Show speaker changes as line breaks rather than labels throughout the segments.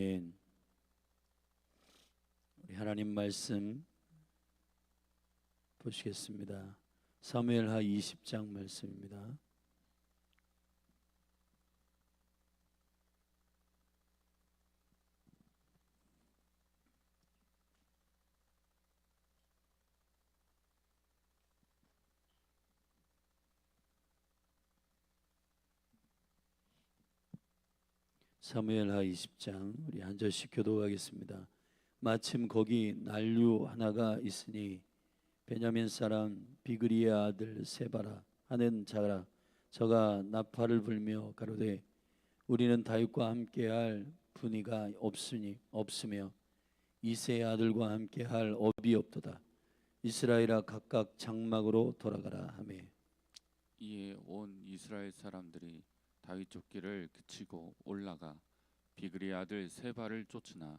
우리 하나님 말씀 보시겠습니다. 사무엘하 20장 말씀입니다. 사무엘하 20장 우리 한 절씩 교독하겠습니다. 마침 거기 난류 하나가 있으니 베냐민 사람 비그리의 아들 세바라 하는 자라. 저가 나팔을 불며 가로되 우리는 다윗과 함께할 분이가 없으며 이새의 아들과 함께할 업이 없도다. 이스라엘아 각각 장막으로 돌아가라 하매.
이에 온 이스라엘 사람들이 다윗 쫓기를 그치고 올라가 비그리 아들 세바를 쫓으나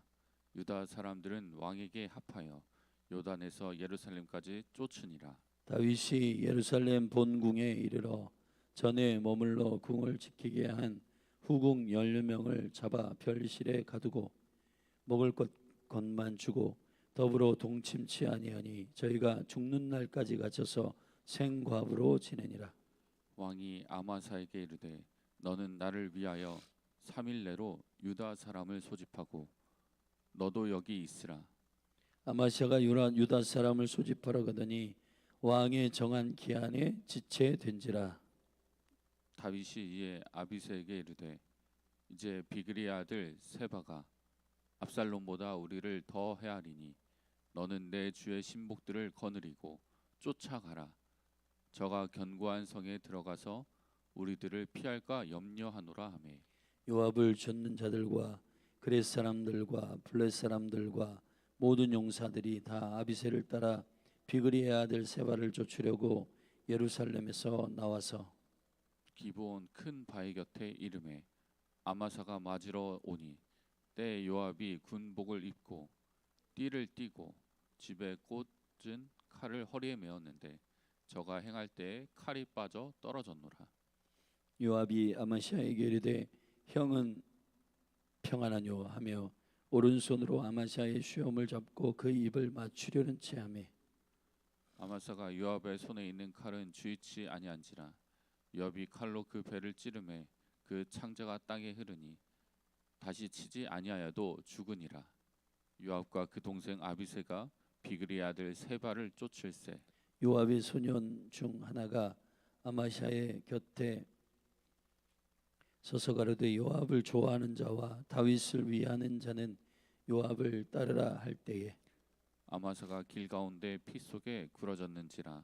유다 사람들은 왕에게 합하여 요단에서 예루살렘까지 쫓으니라.
다윗이 예루살렘 본궁에 이르러 전에 머물러 궁을 지키게 한 후궁 10명을 잡아 별실에 가두고 먹을 것만 주고 더불어 동침치 아니하니 저희가 죽는 날까지 갇혀서 생과부로 지내니라.
왕이 아마사에게 이르되 너는 나를 위하여 3일 내로 유다 사람을 소집하고 너도 여기 있으라.
아마샤가 유다 사람을 소집하러 가더니 왕의 정한 기한에 지체된지라.
다윗이 이에 아비새에게 이르되 이제 비그리 아들 세바가 압살롬보다 우리를 더 헤아리니 너는 내 주의 신복들을 거느리고 쫓아가라. 저가 견고한 성에 들어가서 우리들을 피할까 염려하노라 하매.
요압을 쫓는 자들과 그렛 사람들과 블렛 사람들과 모든 용사들이 다 아비새를 따라 비그리의 아들 세바를 쫓으려고 예루살렘에서 나와서
기브온 큰 바위 곁에 이름에 아마사가 맞으러 오니 때에 요압이 군복을 입고 띠를 띠고 집에 꽂은 칼을 허리에 메었는데 저가 행할 때에 칼이 빠져 떨어졌노라.
요압이 아마샤에게 이르되 형은 평안하뇨 하며 오른손으로 아마샤의 수염을 잡고 그 입을 맞추려는 체하며
아마사가 요압의 손에 있는 칼은 주의치 아니한지라. 요압이 칼로 그 배를 찌르매 그 창자가 땅에 흐르니 다시 치지 아니하여도 죽으니라. 요압과 그 동생 아비새가 비그리 아들 세바를 쫓을세.
요압의 소년 중 하나가 아마샤의 곁에 서서 가로되 요압을 좋아하는 자와 다윗을 위하는 자는 요압을 따르라 할 때에
아마사가 길 가운데 피 속에 굴어졌는지라.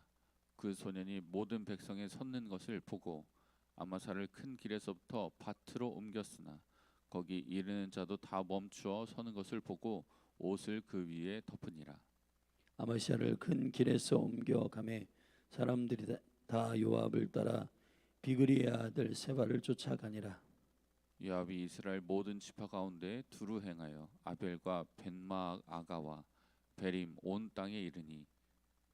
그 소년이 모든 백성에 섰는 것을 보고 아마사를 큰 길에서부터 밭으로 옮겼으나 거기 이르는 자도 다 멈추어 서는 것을 보고 옷을 그 위에 덮으니라.
아마샤를 큰 길에서 옮겨가매 사람들이 다 요압을 따라 비그리의 아들 세바를 쫓아가니라.
요압이 이스라엘 모든 지파 가운데 두루 행하여 아벨과 벤마악 아가와 베림 온 땅에 이르니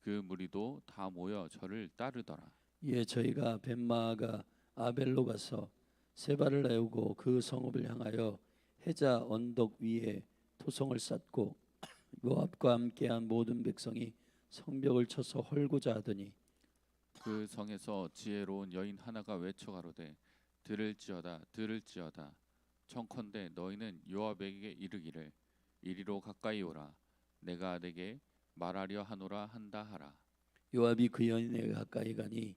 그 무리도 다 모여 저를 따르더라.
이에 저희가 벤마아가 아벨로 가서 세바를 내우고 그 성읍을 향하여 해자 언덕 위에 토성을 쌓고 요압과 함께한 모든 백성이 성벽을 쳐서 헐고자 하더니
그 성에서 지혜로운 여인 하나가 외쳐 가로되 들을지어다 들을지어다 청컨대 너희는 요압에게 이르기를 이리로 가까이 오라 내가 내게 말하려 하노라 한다 하라.
요압이 그 여인에게 가까이 가니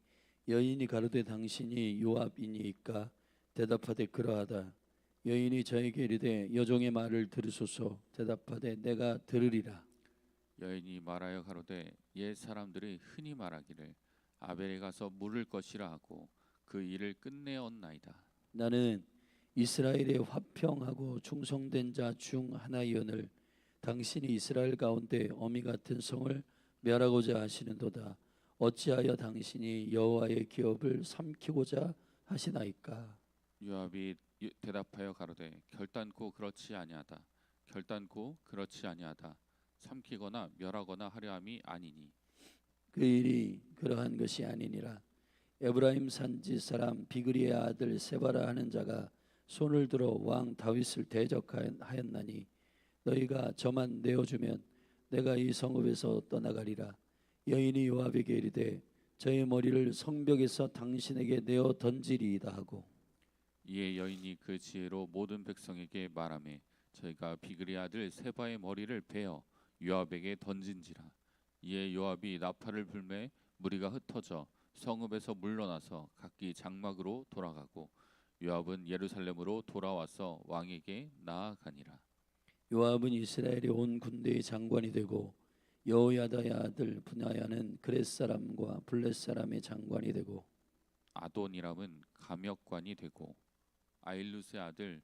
여인이 가로되 당신이 요압이니이까 대답하되 그러하다. 여인이 저에게 이르되 여종의 말을 들으소서. 대답하되 내가 들으리라.
여인이 말하여 가로되 옛 사람들이 흔히 말하기를 아벨에 가서 물을 것이라 하고 그 일을 끝내었나이다.
나는 이스라엘의 화평하고 충성된 자 중 하나이언을 당신이 이스라엘 가운데 어미 같은 성을 멸하고자 하시는도다. 어찌하여 당신이 여호와의 기업을 삼키고자 하시나이까.
요압이 대답하여 가로되 결단코 그렇지 아니하다. 결단코 그렇지 아니하다. 삼키거나 멸하거나 하려 함이 아니니.
그 일이 그러한 것이 아니니라. 에브라임 산지 사람 비그리의 아들 세바라 하는 자가 손을 들어 왕 다윗을 대적하였나니 너희가 저만 내어주면 내가 이 성읍에서 떠나가리라. 여인이 요압에게 이르되 저의 머리를 성벽에서 당신에게 내어 던지리이다 하고
이에 여인이 그 지혜로 모든 백성에게 말하매 저희가 비그리 아들 세바의 머리를 베어 요압에게 던진지라. 이에 요압이 나팔을 불매 무리가 흩어져 성읍에서 물러나서 각기 장막으로 돌아가고 요압은 예루살렘으로 돌아와서 왕에게 나아가니라.
요압은 이스라엘의 온 군대의 장관이 되고 여호야다의 아들 분야야는 그렛 사람과 블렛 사람의 장관이 되고
아도니람은 감역관이 되고 아일루스의 아들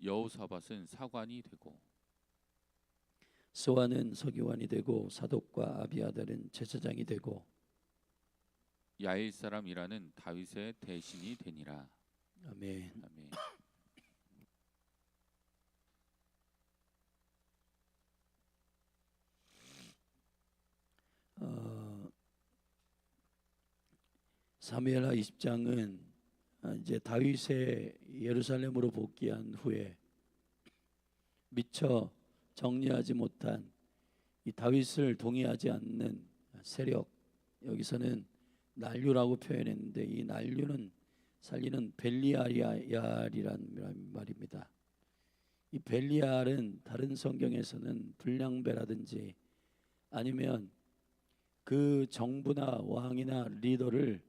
여호사밧은 사관이 되고
스와는 서기관이 되고 사독과 아비아달은 제사장이 되고
야일 사람이라는 다윗의 대신이 되니라.
아멘.
아멘.
사무엘하 20장은 이제 다윗의 예루살렘으로 복귀한 후에 미처 정리하지 못한 이 다윗을 동의하지 않는 세력, 여기서는 난류라고 표현했는데 이 난류는 살리는 벨리알이란 말입니다. 이 벨리알은 다른 성경에서는 불량배라든지 아니면 그 정부나 왕이나 리더를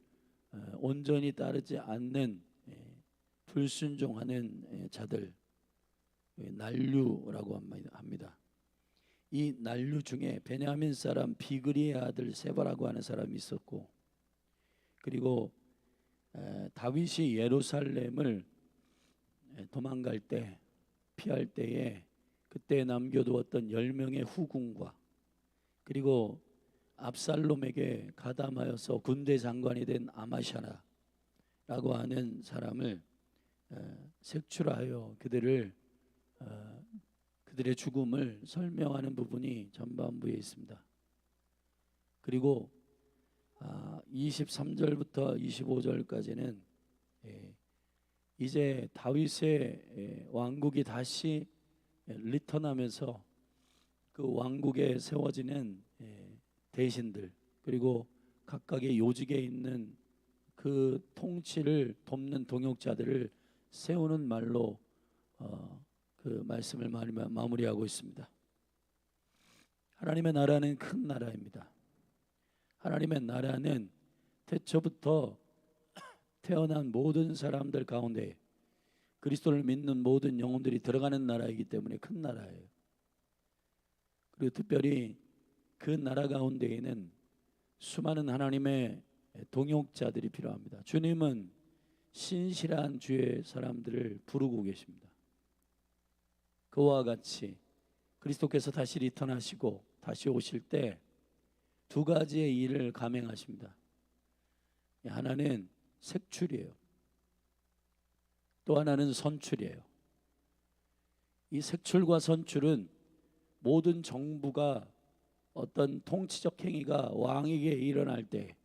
온전히 따르지 않는 불순종하는 자들, 난류라고 합니다. 이 난류 중에 베냐민 사람 비그리의 아들 세바라고 하는 사람이 있었고, 그리고 다윗이 예루살렘을 도망갈 때 피할 때에 그때 남겨두었던 10명의 후궁과 그리고 압살롬에게 가담하여서 군대 장관이 된 아마샤라라고 하는 사람을 색출하여 그들의 죽음을 설명하는 부분이 전반부에 있습니다. 그리고 23절부터 25절까지는 이제 다윗의 왕국이 다시 리턴하면서 그 왕국에 세워지는 대신들 그리고 각각의 요직에 있는 그 통치를 돕는 동역자들을 세우는 말로 그 말씀을 마무리하고 있습니다. 하나님의 나라는 큰 나라입니다. 하나님의 나라는 태초부터 태어난 모든 사람들 가운데 그리스도를 믿는 모든 영혼들이 들어가는 나라이기 때문에 큰 나라예요. 그리고 특별히 그 나라 가운데에는 수많은 하나님의 동역자들이 필요합니다. 주님은 신실한 주의 사람들을 부르고 계십니다. 그와 같이 그리스도께서 다시 리턴하시고 다시 오실 때 두 가지의 일을 감행하십니다. 하나는 색출이에요. 또 하나는 선출이에요. 이 색출과 선출은 모든 정부가 어떤 통치적 행위가 왕에게 일어날 때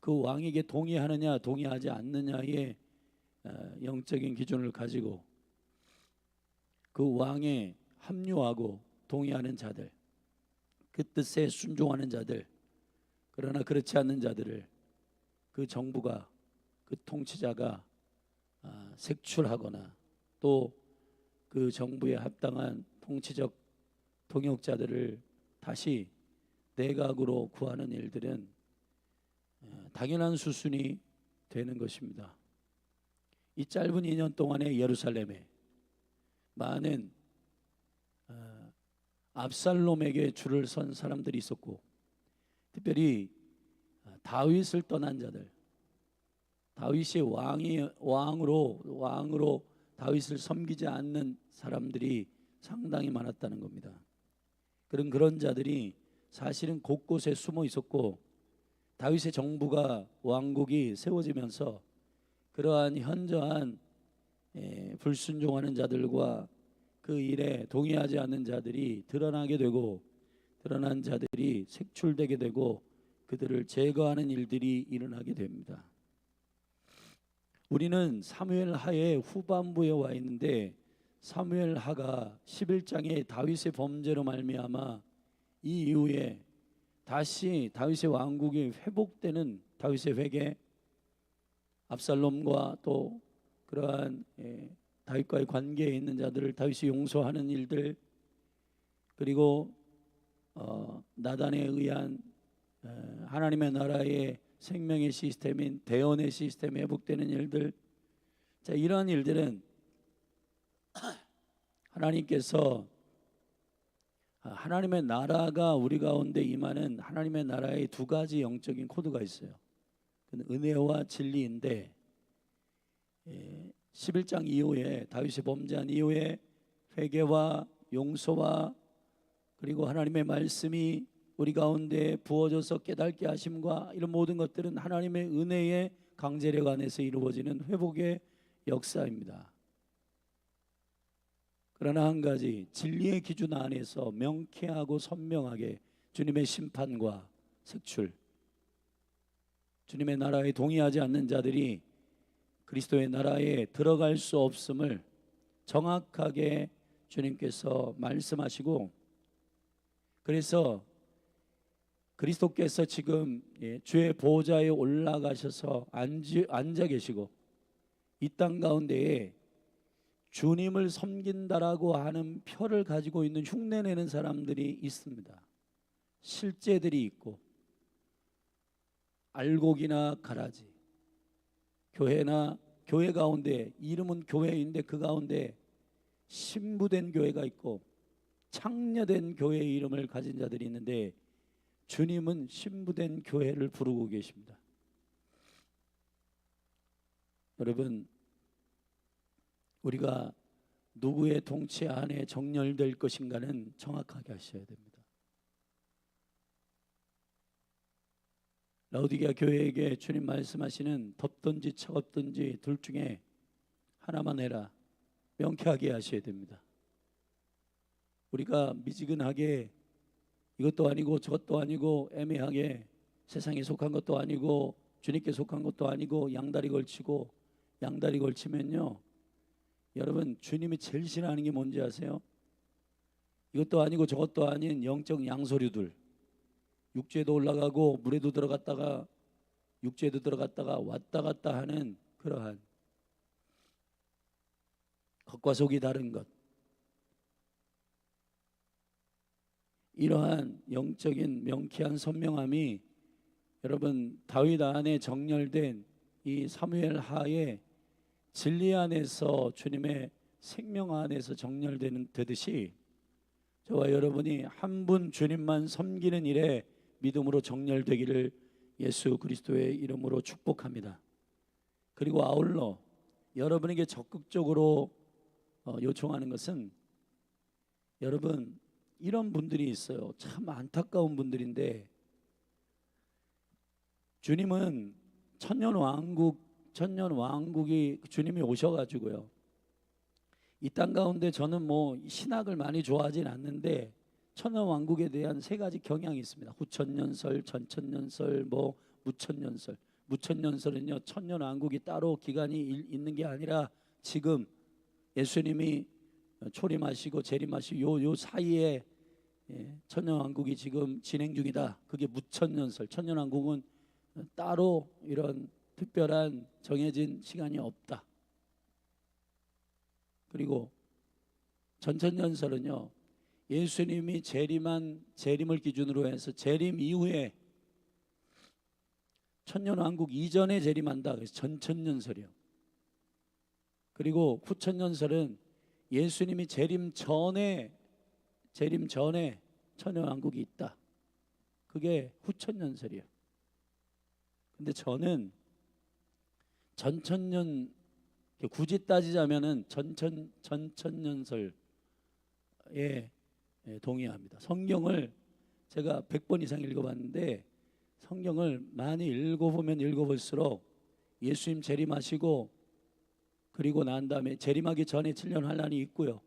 그 왕에게 동의하느냐 동의하지 않느냐의 영적인 기준을 가지고 그 왕에 합류하고 동의하는 자들, 그 뜻에 순종하는 자들, 그러나 그렇지 않는 자들을 그 정부가 그 통치자가 색출하거나 또 그 정부에 합당한 통치적 동역자들을 다시 내각으로 구하는 일들은 당연한 수순이 되는 것입니다. 이 짧은 2년 동안에 예루살렘에 많은 압살롬에게 줄을 선 사람들이 있었고, 특별히 다윗을 떠난 자들, 다윗이 왕으로 다윗을 섬기지 않는 사람들이 상당히 많았다는 겁니다. 그런 자들이 사실은 곳곳에 숨어 있었고, 다윗의 정부가 왕국이 세워지면서 그러한 현저한 불순종하는 자들과 그 일에 동의하지 않는 자들이 드러나게 되고, 드러난 자들이 색출되게 되고 그들을 제거하는 일들이 일어나게 됩니다. 우리는 사무엘 하의 후반부에 와 있는데 사무엘 하가 11장에 다윗의 범죄로 말미암아 이 이후에 다시 다윗의 왕국이 회복되는 다윗의 회개, 압살롬과 또 그러한 다윗과의 관계에 있는 자들을 다윗이 용서하는 일들, 그리고 나단에 의한 하나님의 나라의 생명의 시스템인 대언의 시스템이 회복되는 일들, 자, 이러한 일들은 하나님께서 하나님의 나라가 우리 가운데 임하는 하나님의 나라의 두 가지 영적인 코드가 있어요. 그건 은혜와 진리인데 11장 이후에 다윗이 범죄한 이후에 회개와 용서와 그리고 하나님의 말씀이 우리 가운데 부어져서 깨닫게 하심과 이런 모든 것들은 하나님의 은혜의 강제력 안에서 이루어지는 회복의 역사입니다. 그러나 한 가지, 진리의 기준 안에서 명쾌하고 선명하게 주님의 심판과 색출, 주님의 나라에 동의하지 않는 자들이 그리스도의 나라에 들어갈 수 없음을 정확하게 주님께서 말씀하시고, 그래서 그리스도께서 지금 주의 보좌에 올라가셔서 앉아 계시고 이 땅 가운데에 주님을 섬긴다라고 하는 표를 가지고 있는 흉내내는 사람들이 있습니다. 실제들이 있고 알곡이나 가라지, 교회나 교회 가운데 이름은 교회인데 그 가운데 신부된 교회가 있고 창녀된 교회의 이름을 가진 자들이 있는데 주님은 신부된 교회를 부르고 계십니다. 여러분, 우리가 누구의 통치 안에 정렬될 것인가는 정확하게 하셔야 됩니다. 라오디게아 교회에게 주님 말씀하시는 덥든지 차갑든지 둘 중에 하나만 해라, 명쾌하게 하셔야 됩니다. 우리가 미지근하게 이것도 아니고 저것도 아니고 애매하게 세상에 속한 것도 아니고 주님께 속한 것도 아니고 양다리 걸치면요, 여러분, 주님이 제일 싫어하는 게 뭔지 아세요? 이것도 아니고 저것도 아닌 영적 양서류들, 육지에도 올라가고 물에도 들어갔다가 육지에도 들어갔다가 왔다 갔다 하는 그러한 겉과 속이 다른 것, 이러한 영적인 명쾌한 선명함이 여러분 다윗 안에 정렬된 이 사무엘 하의 진리 안에서 주님의 생명 안에서 정렬되듯이 저와 여러분이 한 분 주님만 섬기는 일에 믿음으로 정렬되기를 예수 그리스도의 이름으로 축복합니다. 그리고 아울러 여러분에게 적극적으로 요청하는 것은, 여러분, 이런 분들이 있어요. 참 안타까운 분들인데, 주님은 천년 왕국이 주님이 오셔가지고요, 이 땅 가운데 저는 뭐 신학을 많이 좋아하진 않는데 천년 왕국에 대한 세 가지 경향이 있습니다. 후천년설, 전천년설, 뭐 무천년설. 무천년설은요, 천년 왕국이 따로 기간이 있는 게 아니라 지금 예수님이 초림하시고 재림하시고 요 사이에 천년 왕국이 지금 진행 중이다. 그게 무천년설. 천년 왕국은 따로 이런 특별한 정해진 시간이 없다. 그리고 전천년설은요, 예수님이 재림을 기준으로 해서 재림 이후에 천년왕국 이전에 재림한다. 그래서 전천년설이요. 그리고 후천년설은 예수님이 재림 전에 천년왕국이 있다. 그게 후천년설이에요. 근데 저는 전천년, 굳이 따지자면은 전천년설에 동의합니다. 성경을 제가 100번 이상 읽어봤는데 성경을 많이 읽어보면 읽어볼수록 예수님 재림하시고 그리고 난 다음에 재림하기 전에 7년 환란이 있고요.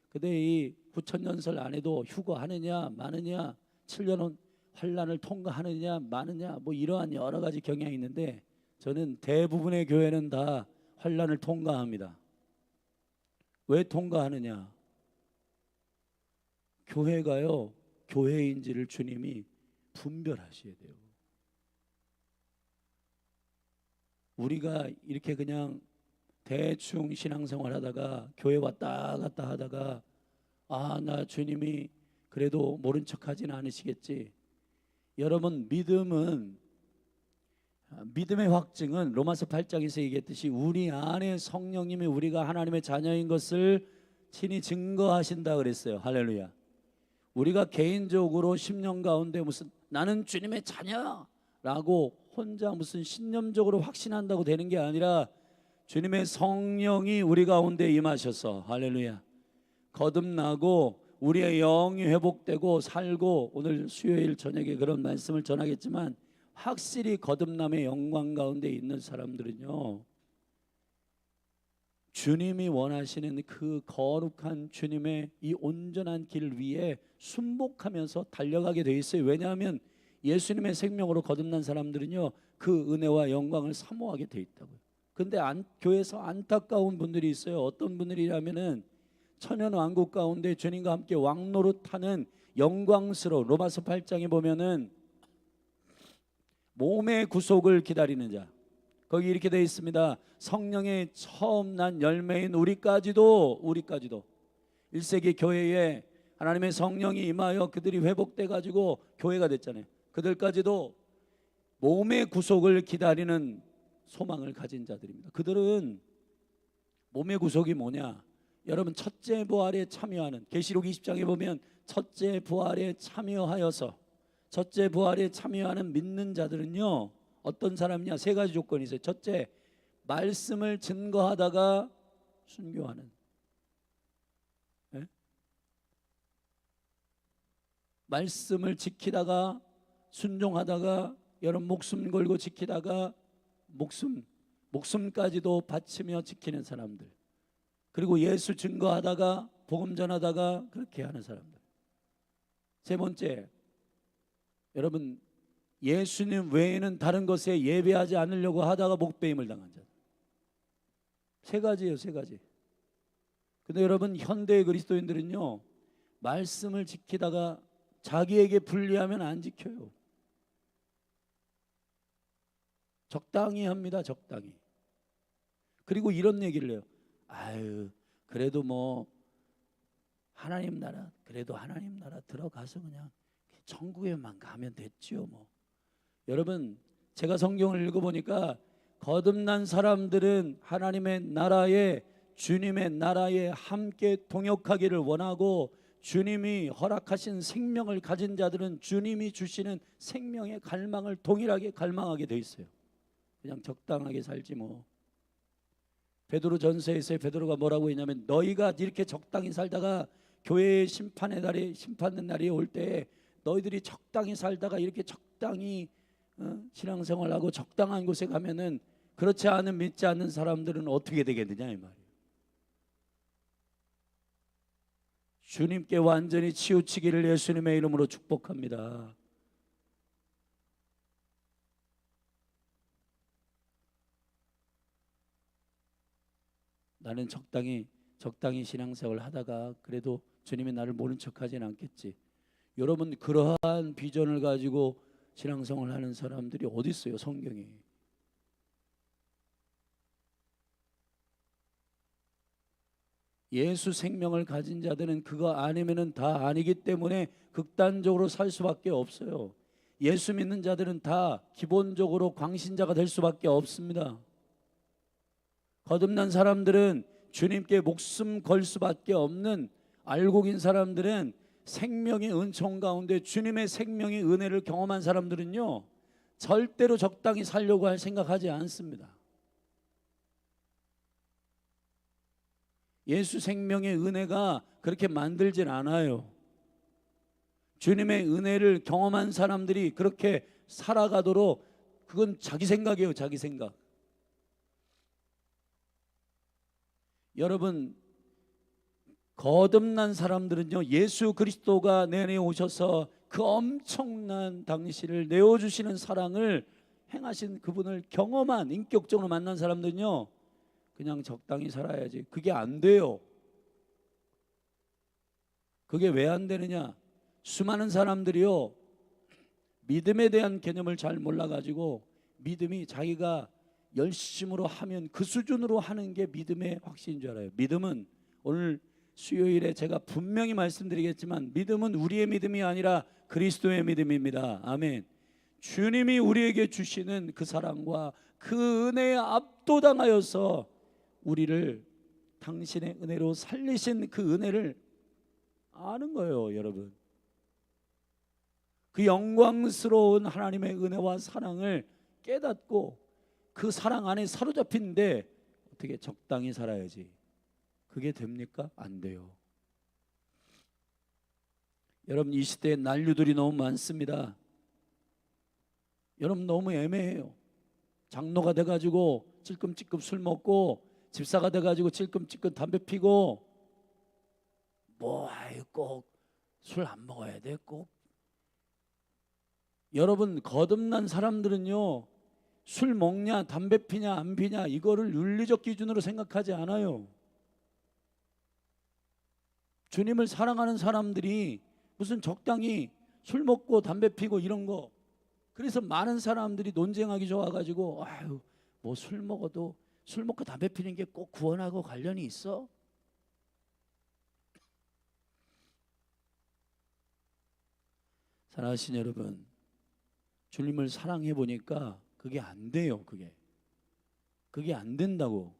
근데 이 후천년설 안에도 휴거하느냐 마느냐, 7년 환란을 통과하느냐 마느냐, 뭐 이러한 여러 가지 경향이 있는데 저는 대부분의 교회는 다 환난을 통과합니다. 왜 통과하느냐? 교회가요, 교회인지를 주님이 분별하셔야 돼요. 우리가 이렇게 그냥 대충 신앙생활 하다가 교회 왔다 갔다 하다가 나 주님이 그래도 모른 척하지는 않으시겠지. 여러분, 믿음의 확증은 로마서 8장에서 얘기했듯이 우리 안에 성령님이 우리가 하나님의 자녀인 것을 친히 증거하신다 그랬어요. 할렐루야. 우리가 개인적으로 10년 가운데 무슨 나는 주님의 자녀라고 혼자 무슨 신념적으로 확신한다고 되는 게 아니라 주님의 성령이 우리 가운데 임하셔서 할렐루야 거듭나고 우리의 영이 회복되고 살고, 오늘 수요일 저녁에 그런 말씀을 전하겠지만 확실히 거듭남의 영광 가운데 있는 사람들은요, 주님이 원하시는 그 거룩한 주님의 이 온전한 길 위에 순복하면서 달려가게 돼 있어요. 왜냐하면 예수님의 생명으로 거듭난 사람들은요, 그 은혜와 영광을 사모하게 돼 있다고요. 근데 교회에서 안타까운 분들이 있어요. 어떤 분들이라면은 천연 왕국 가운데 주님과 함께 왕노릇하는 영광스러운, 로마서 8장에 보면은 몸의 구속을 기다리는 자, 거기 이렇게 되어 있습니다. 성령의 처음 난 열매인 우리까지도 1세기 교회에 하나님의 성령이 임하여 그들이 회복돼 가지고 교회가 됐잖아요. 그들까지도 몸의 구속을 기다리는 소망을 가진 자들입니다. 그들은 몸의 구속이 뭐냐? 여러분, 첫째 부활에 참여하는, 계시록 20장에 보면 첫째 부활에 참여하여서, 첫째 부활에 참여하는 믿는 자들은요, 어떤 사람이냐? 세 가지 조건이 있어요. 첫째, 말씀을 증거하다가 순교하는. 네? 말씀을 지키다가 순종하다가, 여러분 목숨 걸고 지키다가 목숨까지도 바치며 지키는 사람들. 그리고 예수 증거하다가 복음 전하다가 그렇게 하는 사람들. 세 번째, 여러분 예수님 외에는 다른 것에 예배하지 않으려고 하다가 목배임을 당한 자들. 세 가지예요, 세 가지. 근데 여러분, 현대의 그리스도인들은요, 말씀을 지키다가 자기에게 불리하면 안 지켜요. 적당히 합니다, 적당히. 그리고 이런 얘기를 해요. 그래도 뭐 하나님 나라, 그래도 하나님 나라 들어가서 그냥 천국에만 가면 됐지요 뭐. 여러분, 제가 성경을 읽어보니까 거듭난 사람들은 하나님의 나라에, 주님의 나라에 함께 동역하기를 원하고, 주님이 허락하신 생명을 가진 자들은 주님이 주시는 생명의 갈망을 동일하게 갈망하게 돼 있어요. 그냥 적당하게 살지 뭐. 베드로 전서에서 베드로가 뭐라고 했냐면, 너희가 이렇게 적당히 살다가 교회의 심판의 날이 올 때 너희들이 적당히 살다가 이렇게 적당히 신앙생활하고 적당한 곳에 가면은, 그렇지 않은 믿지 않는 사람들은 어떻게 되겠느냐 이 말이에요. 주님께 완전히 치우치기를 예수님의 이름으로 축복합니다. 나는 적당히 신앙생활 하다가 그래도 주님이 나를 모른 척하지는 않겠지. 여러분, 그러한 비전을 가지고 신앙생활 하는 사람들이 어디 있어요, 성경에. 예수 생명을 가진 자들은 그거 아니면은 다 아니기 때문에 극단적으로 살 수밖에 없어요. 예수 믿는 자들은 다 기본적으로 광신자가 될 수밖에 없습니다. 거듭난 사람들은 주님께 목숨 걸 수밖에 없는, 알곡인 사람들은 생명의 은총 가운데 주님의 생명의 은혜를 경험한 사람들은요, 절대로 적당히 살려고 할 생각하지 않습니다. 예수 생명의 은혜가 그렇게 만들진 않아요. 주님의 은혜를 경험한 사람들이 그렇게 살아가도록, 그건 자기 생각이에요, 자기 생각. 여러분, 거듭난 사람들은요, 예수 그리스도가 내 안에 오셔서 그 엄청난 당신을 내어주시는 사랑을 행하신 그분을 경험한, 인격적으로 만난 사람들은요, 그냥 적당히 살아야지. 그게 안 돼요. 그게 왜 안 되느냐? 수많은 사람들이요, 믿음에 대한 개념을 잘 몰라가지고 믿음이 자기가 열심으로 하면 그 수준으로 하는 게 믿음의 확신인 줄 알아요. 믿음은 오늘 수요일에 제가 분명히 말씀드리겠지만, 믿음은 우리의 믿음이 아니라 그리스도의 믿음입니다. 아멘. 주님이 우리에게 주시는 그 사랑과 그 은혜에 압도당하여서 우리를 당신의 은혜로 살리신 그 은혜를 아는 거예요, 여러분. 그 영광스러운 하나님의 은혜와 사랑을 깨닫고 그 사랑 안에 사로잡힌데 어떻게 적당히 살아야지. 그게 됩니까? 안 돼요. 여러분, 이 시대에 난류들이 너무 많습니다. 여러분, 너무 애매해요. 장로가 돼가지고 찔끔찔끔 술 먹고, 집사가 돼가지고 찔끔찔끔 담배 피고, 뭐 꼭 술 안 먹어야 돼, 꼭. 여러분, 거듭난 사람들은요, 술 먹냐 담배 피냐 안 피냐 이거를 윤리적 기준으로 생각하지 않아요. 주님을 사랑하는 사람들이 무슨 적당히 술 먹고 담배 피고 이런 거, 그래서 많은 사람들이 논쟁하기 좋아가지고 아유, 뭐 술 먹어도, 술 먹고 담배 피는 게 꼭 구원하고 관련이 있어? 사랑하신 여러분, 주님을 사랑해 보니까 그게 안 돼요. 그게 안 된다고.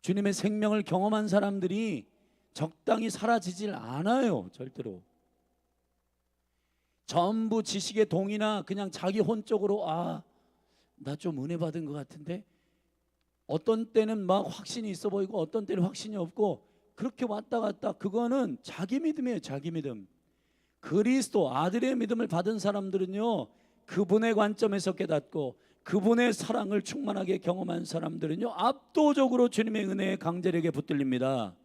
주님의 생명을 경험한 사람들이 적당히 사라지질 않아요, 절대로. 전부 지식의 동이나 그냥 자기 혼적으로 나 좀 은혜 받은 것 같은데, 어떤 때는 막 확신이 있어 보이고 어떤 때는 확신이 없고, 그렇게 왔다 갔다. 그거는 자기 믿음이에요, 자기 믿음. 그리스도 아들의 믿음을 받은 사람들은요, 그분의 관점에서 깨닫고 그분의 사랑을 충만하게 경험한 사람들은요, 압도적으로 주님의 은혜의 강제력에 붙들립니다.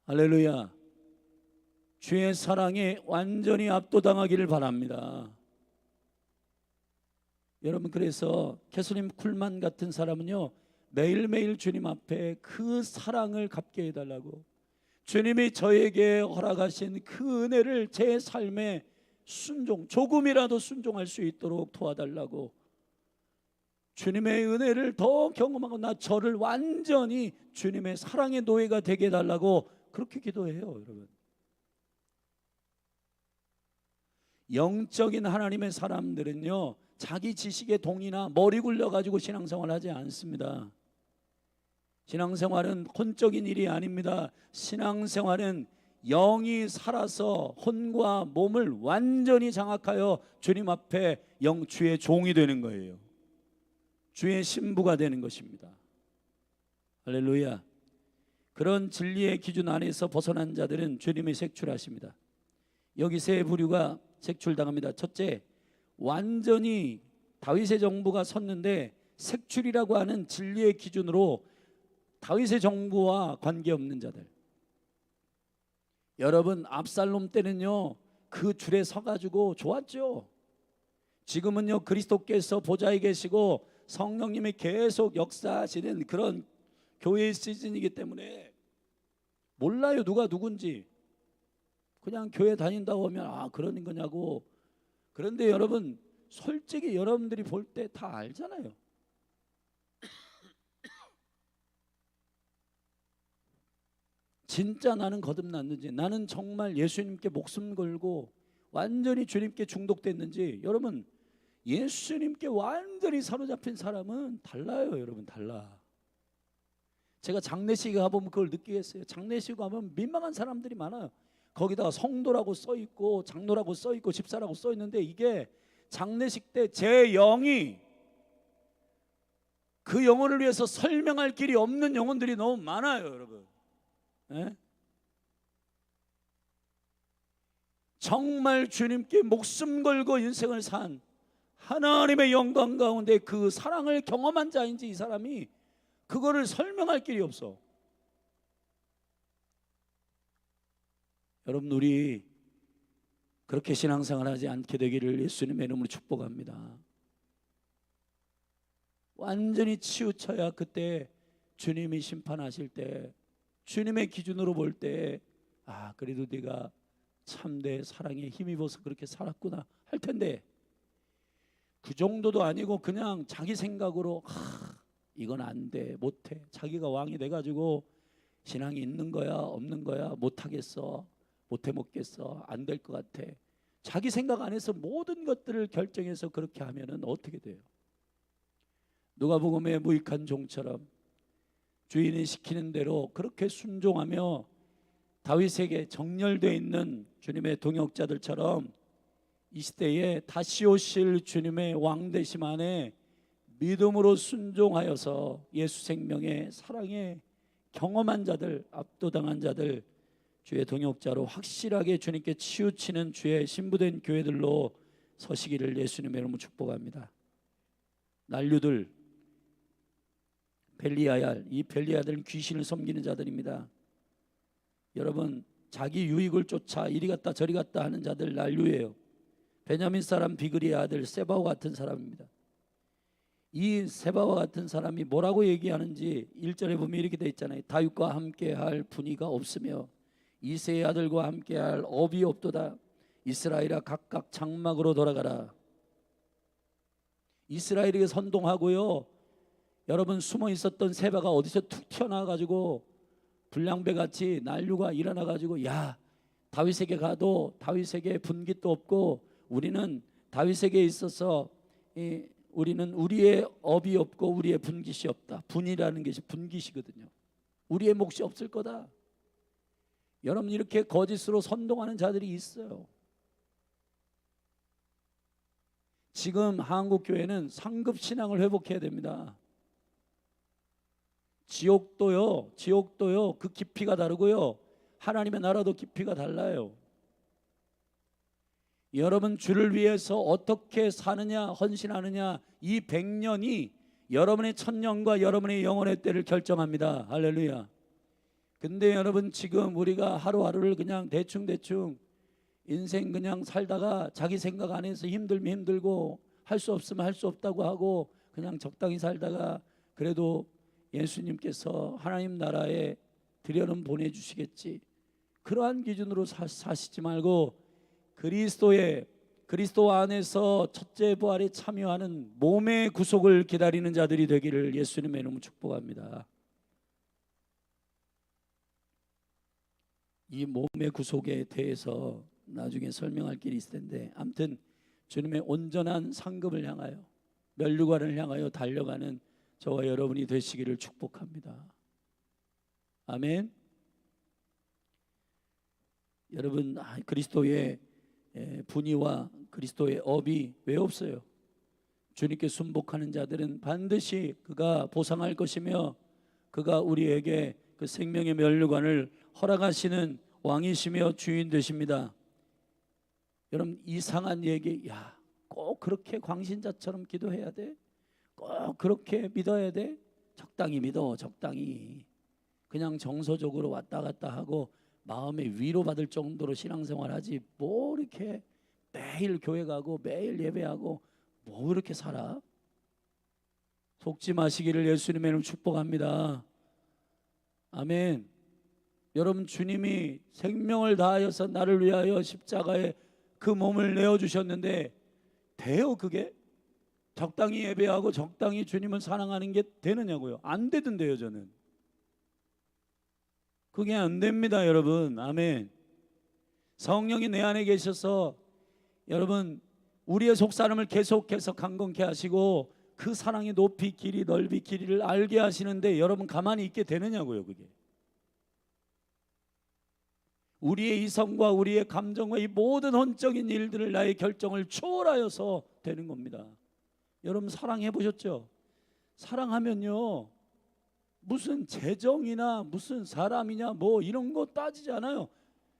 할렐루야. 주의 사랑에 완전히 압도당하기를 바랍니다. 여러분, 그래서 캐서린 쿨만 같은 사람은요, 매일매일 주님 앞에 그 사랑을 갚게 해달라고, 주님이 저에게 허락하신 그 은혜를 제 삶에 조금이라도 순종할 수 있도록 도와달라고, 주님의 은혜를 더 경험하고 저를 완전히 주님의 사랑의 노예가 되게 해달라고 그렇게 기도해요. 여러분, 영적인 하나님의 사람들은요, 자기 지식의 동이나 머리 굴려가지고 신앙생활 하지 않습니다. 신앙생활은 혼적인 일이 아닙니다. 신앙생활은 영이 살아서 혼과 몸을 완전히 장악하여 주님 앞에 주의 종이 되는 거예요. 주의 신부가 되는 것입니다. 할렐루야. 그런 진리의 기준 안에서 벗어난 자들은 주님이 색출하십니다. 여기 세 부류가 색출당합니다. 첫째, 완전히 다윗의 정부가 섰는데 색출이라고 하는 진리의 기준으로 다윗의 정부와 관계없는 자들. 여러분, 압살롬 때는요, 그 줄에 서가지고 좋았죠. 지금은요, 그리스도께서 보좌에 계시고 성령님이 계속 역사하시는 그런 교회의 시즌이기 때문에 몰라요, 누가 누군지. 그냥 교회 다닌다고 하면 그런 거냐고. 그런데 여러분, 솔직히 여러분들이 볼 때 다 알잖아요. 진짜 나는 거듭났는지, 나는 정말 예수님께 목숨 걸고 완전히 주님께 중독됐는지. 여러분, 예수님께 완전히 사로잡힌 사람은 달라요. 여러분, 달라. 제가 장례식에 가보면 그걸 느끼겠어요. 장례식 가면 민망한 사람들이 많아요. 거기다가 성도라고 써있고 장로라고 써있고 집사라고 써있는데, 이게 장례식 때 제 영이 그 영혼을 위해서 설명할 길이 없는 영혼들이 너무 많아요, 여러분. 예? 정말 주님께 목숨 걸고 인생을 산 하나님의 영광 가운데 그 사랑을 경험한 자인지, 이 사람이 그거를 설명할 길이 없어. 여러분, 우리 그렇게 신앙생활 하지 않게 되기를 예수님의 이름으로 축복합니다. 완전히 치우쳐야 그때 주님이 심판하실 때 주님의 기준으로 볼 때 그래도 네가 참된 사랑에 힘입어서 그렇게 살았구나 할 텐데, 그 정도도 아니고 그냥 자기 생각으로 이건 안 돼, 못해, 자기가 왕이 돼가지고 신앙이 있는 거야 없는 거야, 못하겠어, 못해 먹겠어, 안 될 것 같아, 자기 생각 안에서 모든 것들을 결정해서 그렇게 하면은 어떻게 돼요? 누가복음의 무익한 종처럼 주인이 시키는 대로 그렇게 순종하며 다윗에게 정렬되어 있는 주님의 동역자들처럼 이 시대에 다시 오실 주님의 왕되심 안에 믿음으로 순종하여서 예수 생명의 사랑에 경험한 자들, 압도당한 자들, 주의 동역자로 확실하게 주님께 치우치는 주의 신부된 교회들로 서시기를 예수님의 이름으로 축복합니다. 난류들, 벨리아얄, 이 벨리아들은 귀신을 섬기는 자들입니다. 여러분, 자기 유익을 쫓아 이리 갔다 저리 갔다 하는 자들 난류예요. 베냐민 사람 비그리의 아들 세바와 같은 사람입니다. 이 세바와 같은 사람이 뭐라고 얘기하는지 1절에 보면 이렇게 되어 있잖아요. 다윗과 함께할 분이가 없으며 이새의 아들과 함께할 업이 없도다. 이스라엘아 각각 장막으로 돌아가라. 이스라엘에게 선동하고요, 여러분 숨어 있었던 세바가 어디서 툭 튀어나와가지고 불량배같이 난류가 일어나가지고 야, 다윗에게 가도 다윗에게 분깃도 없고 우리는 다윗에게 있어서 우리는 우리의 업이 없고 우리의 분깃이 없다. 분이라는 것이 분깃이거든요. 우리의 몫이 없을 거다. 여러분, 이렇게 거짓으로 선동하는 자들이 있어요. 지금 한국 교회는 상급 신앙을 회복해야 됩니다. 지옥도요 그 깊이가 다르고요, 하나님의 나라도 깊이가 달라요. 여러분, 주를 위해서 어떻게 사느냐, 헌신하느냐, 이 100년이 여러분의 천년과 여러분의 영혼의 때를 결정합니다. 할렐루야. 근데 여러분, 지금 우리가 하루하루를 그냥 대충 인생 그냥 살다가 자기 생각 안에서 힘들면 힘들고 할 수 없으면 할 수 없다고 하고 그냥 적당히 살다가 그래도 예수님께서 하나님 나라에 들여는 보내주시겠지, 그러한 기준으로 사시지 말고 그리스도 안에서 첫째 부활에 참여하는 몸의 구속을 기다리는 자들이 되기를 예수님의 이름으로 축복합니다. 이 몸의 구속에 대해서 나중에 설명할 길이 있을 텐데, 아무튼 주님의 온전한 상급을 향하여, 멸류관을 향하여 달려가는 저와 여러분이 되시기를 축복합니다. 아멘. 여러분, 그리스도의 분의와 그리스도의 업이 왜 없어요? 주님께 순복하는 자들은 반드시 그가 보상할 것이며 그가 우리에게 그 생명의 멸류관을 허락하시는 왕이시며 주인 되십니다. 여러분, 이상한 얘기, 꼭 그렇게 광신자처럼 기도해야 돼? 꼭 그렇게 믿어야 돼? 적당히 믿어, 적당히. 그냥 정서적으로 왔다 갔다 하고 마음에 위로받을 정도로 신앙생활하지, 뭐 이렇게 매일 교회 가고 매일 예배하고 뭐 그렇게 살아? 속지 마시기를 예수님의 이름으로 축복합니다. 아멘. 여러분, 주님이 생명을 다하여서 나를 위하여 십자가에 그 몸을 내어주셨는데 돼요 그게? 적당히 예배하고 적당히 주님을 사랑하는 게 되느냐고요? 안 되던데요. 저는 그게 안 됩니다 여러분. 아멘. 성령이 내 안에 계셔서 여러분 우리의 속사람을 계속해서 강건케 하시고 그 사랑의 높이 길이 넓이 길이를 알게 하시는데 여러분 가만히 있게 되느냐고요. 그게 우리의 이성과 우리의 감정과 이 모든 혼적인 일들을 나의 결정을 초월하여서 되는 겁니다. 여러분 사랑해 보셨죠? 사랑하면요 무슨 재정이나 무슨 사람이냐 뭐 이런 거 따지지 않아요.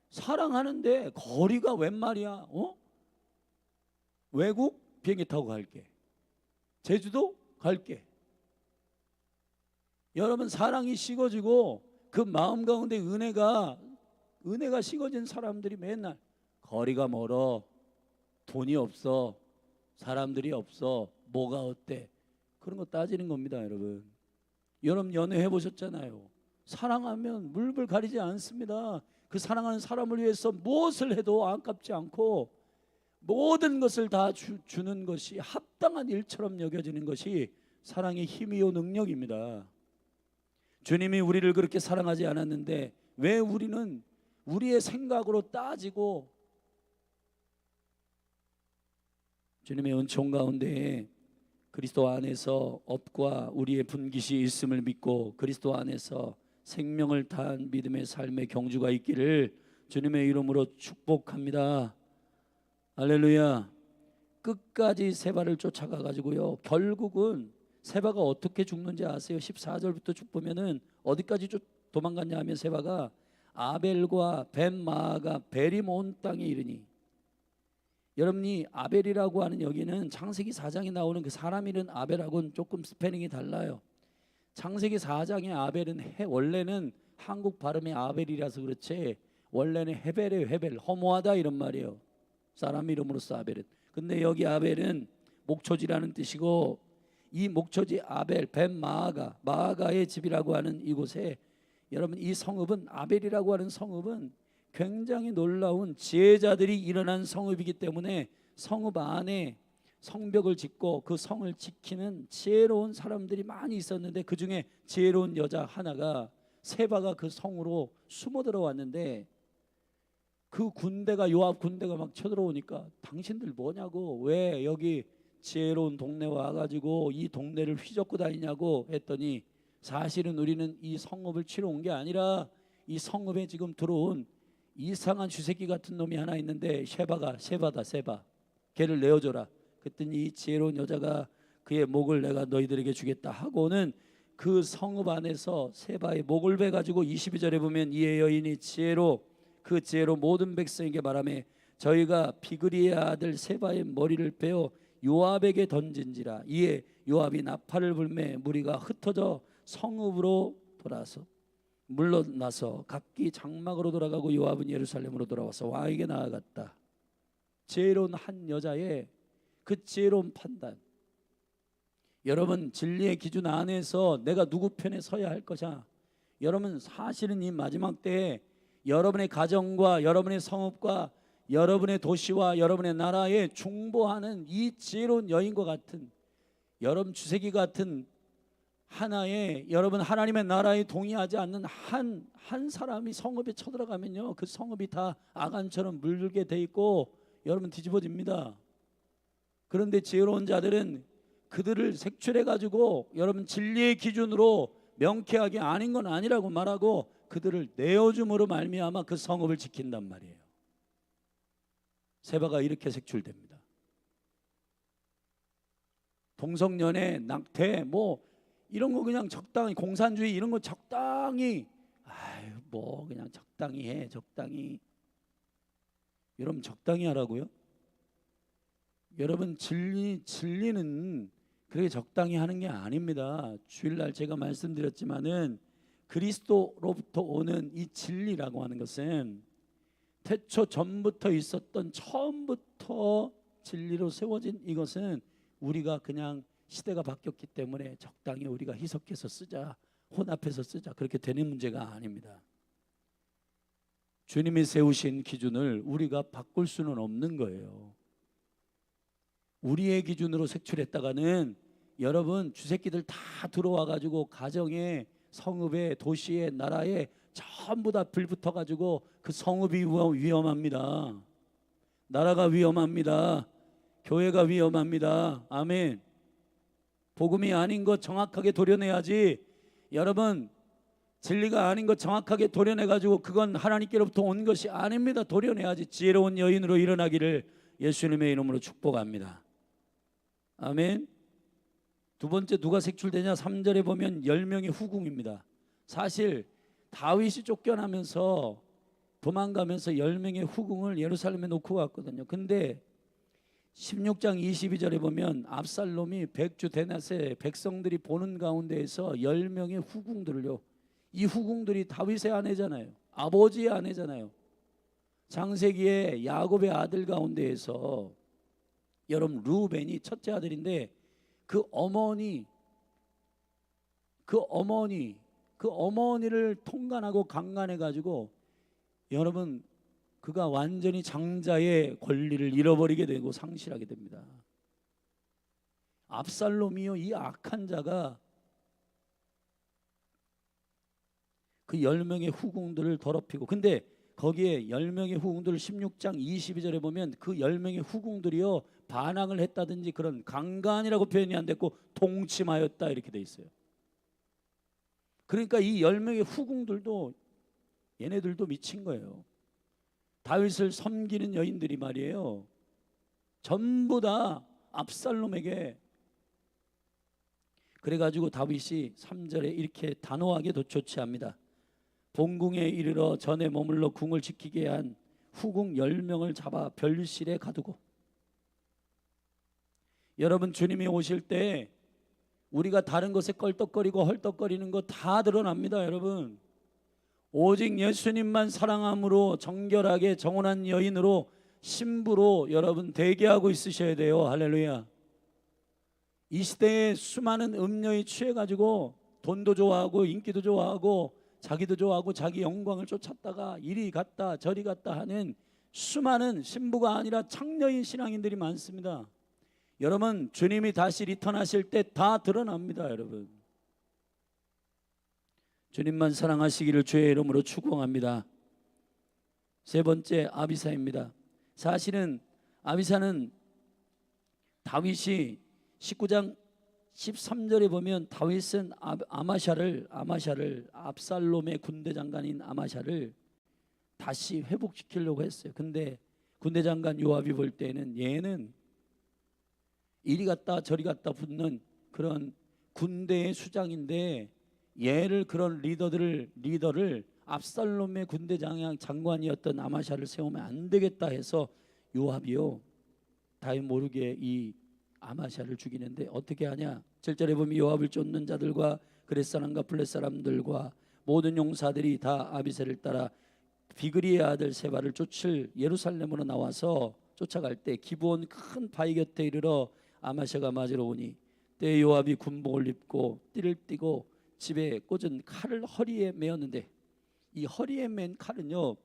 사랑하는데 거리가 웬 말이야? 외국 비행기 타고 갈게, 제주도 갈게. 여러분 사랑이 식어지고 그 마음 가운데 은혜가 식어진 사람들이 맨날 거리가 멀어, 돈이 없어, 사람들이 없어, 뭐가 어때? 그런 거 따지는 겁니다, 여러분. 여러분 연애해 보셨잖아요. 사랑하면 물불 가리지 않습니다. 그 사랑하는 사람을 위해서 무엇을 해도 아깝지 않고 모든 것을 다 주는 것이 합당한 일처럼 여겨지는 것이 사랑의 힘이요 능력입니다. 주님이 우리를 그렇게 사랑하지 않았는데 왜 우리는 우리의 생각으로 따지고 주님의 은총 가운데 그리스도 안에서 업과 우리의 분깃이 있음을 믿고 그리스도 안에서 생명을 다한 믿음의 삶의 경주가 있기를 주님의 이름으로 축복합니다. 할렐루야. 끝까지 세바를 쫓아가 가지고요, 결국은 세바가 어떻게 죽는지 아세요? 14절부터 쭉 보면은 어디까지 도망갔냐 하면 세바가 아벨과 벤마아가 벨이 모은 땅에 이르니, 여러분이 아벨이라고 하는 여기는 창세기 4장에 나오는 그 사람 이름 아벨하고는 조금 스페링이 달라요. 창세기 4장의 아벨은 원래는 한국 발음이 아벨이라서 그렇지 원래는 헤벨이에요. 헤벨, 허무하다 이런 말이에요. 사람 이름으로서 아벨은. 근데 여기 아벨은 목초지라는 뜻이고, 이 목초지 아벨 벤마아가 마아가의 집이라고 하는 이곳에, 여러분 이 성읍은 아벨이라고 하는 성읍은 굉장히 놀라운 지혜자들이 일어난 성읍이기 때문에 성읍 안에 성벽을 짓고 그 성을 지키는 지혜로운 사람들이 많이 있었는데, 그 중에 지혜로운 여자 하나가 세바가 그 성으로 숨어 들어왔는데, 그 군대가 요압 군대가 막 쳐들어오니까 당신들 뭐냐고, 왜 여기 지혜로운 동네 와가지고 이 동네를 휘젓고 다니냐고 했더니, 사실은 우리는 이 성읍을 치러 온 게 아니라 이 성읍에 지금 들어온 이상한 쥐새끼 같은 놈이 하나 있는데 세바다 세바, 걔를 내어줘라. 그랬더니 이 지혜로운 여자가 그의 목을 내가 너희들에게 주겠다 하고는 그 성읍 안에서 세바의 목을 베 가지고 22절에 보면 이에 여인이 그 지혜로 모든 백성에게 말하며 저희가 비그리의 아들 세바의 머리를 베어 요압에게 던진지라. 이에 요압이 나팔을 불매 무리가 흩어져 성읍으로 돌아서 물러나서 각기 장막으로 돌아가고 요압은 예루살렘으로 돌아와서 왕에게 나아갔다. 지혜로운 한 여자의 그 지혜로운 판단. 여러분 진리의 기준 안에서 내가 누구 편에 서야 할 것이냐. 여러분 사실은 이 마지막 때에 여러분의 가정과 여러분의 성읍과 여러분의 도시와 여러분의 나라에 중보하는 이 지혜로운 여인과 같은, 여러분 주세기 같은 하나의, 여러분 하나님의 나라에 동의하지 않는 한 사람이 성읍에 쳐들어가면요, 그 성읍이 다 아간처럼 물들게 돼 있고 여러분 뒤집어집니다. 그런데 지혜로운 자들은 그들을 색출해 가지고 여러분 진리의 기준으로 명쾌하게 아닌 건 아니라고 말하고 그들을 내어줌으로 말미암아 그 성읍을 지킨단 말이에요. 세바가 이렇게 색출됩니다. 동성연애, 낙태, 뭐 이런 거 그냥 적당히, 공산주의 이런 거 적당히, 뭐 그냥 적당히 해, 적당히. 여러분 적당히 하라고요? 여러분 진리는 그렇게 적당히 하는 게 아닙니다. 주일날 제가 말씀드렸지만은 그리스도로부터 오는 이 진리라고 하는 것은 태초 전부터 있었던, 처음부터 진리로 세워진 이것은 우리가 그냥 시대가 바뀌었기 때문에 적당히 우리가 희석해서 쓰자, 혼합해서 쓰자, 그렇게 되는 문제가 아닙니다. 주님이 세우신 기준을 우리가 바꿀 수는 없는 거예요. 우리의 기준으로 색출했다가는 여러분 쥐새끼들 다 들어와 가지고 가정에, 성읍에, 도시에, 나라에 전부 다 불 붙어 가지고 그 성읍이 위험합니다. 나라가 위험합니다. 교회가 위험합니다. 아멘. 복음이 아닌 것 정확하게 도려내야지. 여러분 진리가 아닌 것 정확하게 도려내 가지고 그건 하나님께로부터 온 것이 아닙니다. 도려내야지. 지혜로운 여인으로 일어나기를 예수님의 이름으로 축복합니다. 아멘. 두 번째 누가 색출되냐? 3절에 보면 10명의 후궁입니다. 사실 다윗이 쫓겨나면서 도망가면서 10명의 후궁을 예루살렘에 놓고 갔거든요. 근데 16장 22절에 보면 압살롬이 백주 대낮에 백성들이 보는 가운데에서 10명의 후궁들을요, 이 후궁들이 다윗의 아내잖아요. 아버지의 아내잖아요. 창세기에 야곱의 아들 가운데에서 여러분 루벤이 첫째 아들인데 그 어머니 그 어머니를 통간하고 강간해 가지고 여러분 그가 완전히 장자의 권리를 잃어버리게 되고 상실하게 됩니다. 압살롬이요, 이 악한 자가 그 10명의 후궁들을 더럽히고, 근데 거기에 10명의 후궁들을 16장 22절에 보면 그 10명의 후궁들이요 반항을 했다든지 그런 강간이라고 표현이 안 됐고 동침하였다 이렇게 돼 있어요. 그러니까 이 10명의 후궁들도 얘네들도 미친 거예요. 다윗을 섬기는 여인들이 말이에요, 전부 다 압살롬에게. 그래가지고 다윗이 3절에 이렇게 단호하게 조치합니다. 본궁에 이르러 전에 머물러 궁을 지키게 한 후궁 10명을 잡아 별실에 가두고. 여러분, 주님이 오실 때 우리가 다른 것에 껄떡거리고 헐떡거리는 거 다 드러납니다. 여러분, 오직 예수님만 사랑함으로 정결하게 정혼한 여인으로 신부로 여러분 대기하고 있으셔야 돼요. 할렐루야. 이 시대에 수많은 음료에 취해가지고 돈도 좋아하고 인기도 좋아하고 자기도 좋아하고 자기 영광을 쫓았다가 이리 갔다 저리 갔다 하는 수많은 신부가 아니라 창녀인 신앙인들이 많습니다. 여러분, 주님이 다시 리턴하실 때 다 드러납니다. 여러분, 주님만 사랑하시기를 주의 이름으로 축원합니다. 세 번째, 아비사입니다. 사실은 아비사는 다윗이 19장 13절에 보면 다윗은 아마샤를 압살롬의 군대 장관인 아마샤를 다시 회복시키려고 했어요. 근데 군대 장관 요압이 볼 때는 얘는 이리 갔다 저리 갔다 붙는 그런 군대의 수장인데 얘를 그런 리더를 압살롬의 군대 장관이었던 아마샤를 세우면 안 되겠다 해서 요압이요 다윗 모르게 이 아마샤를 죽이는데 어떻게 하냐? 7절에 보면 요압을 쫓는 자들과 그렛 사람과 블렛 사람들과 모든 용사들이 다 아비새를 따라 비그리의 아들 세바를 쫓을 예루살렘으로 나와서 쫓아갈 때 기브온 큰 바위 곁에 이르러 아마샤가 맞으러 오니 때 요압이 군복을 입고 띠를 띠고 집에 꽂은 칼을 허리에 메었는데, 이 허리에 맨 칼은요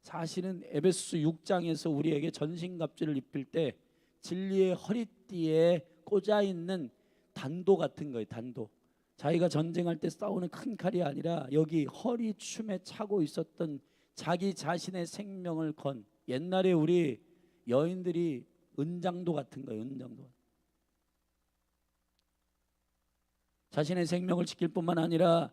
사실은 에베소서 6장에서 우리에게 전신갑주를 입힐 때 진리의 허리띠에 꽂아 있는 단도 같은 거예요. 단도. 자기가 전쟁할 때 싸우는 큰 칼이 아니라 여기 허리춤에 차고 있었던 자기 자신의 생명을 건, 옛날에 우리 여인들이 은장도 같은 거예요. 은장도. 자신의 생명을 지킬 뿐만 아니라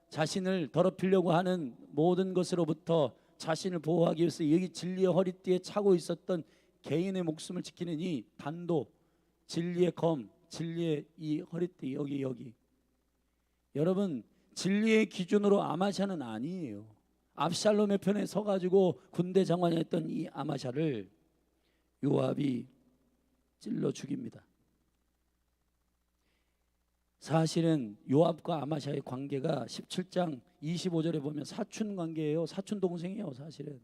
자신을 더럽히려고 하는 모든 것으로부터 자신을 보호하기 위해서 여기 진리의 허리띠에 차고 있었던 개인의 목숨을 지키는 이 단도, 진리의 검, 진리의 이 허리띠, 여기. 여러분, 진리의 기준으로 아마샤는 아니에요. 압살롬의 편에 서가지고 군대 장관이었던 이 아마샤를 요압이 찔러 죽입니다. 사실은 요압과 아마샤의 관계가 17장 25절에 보면 사촌 관계예요. 사촌 동생이에요. 사실은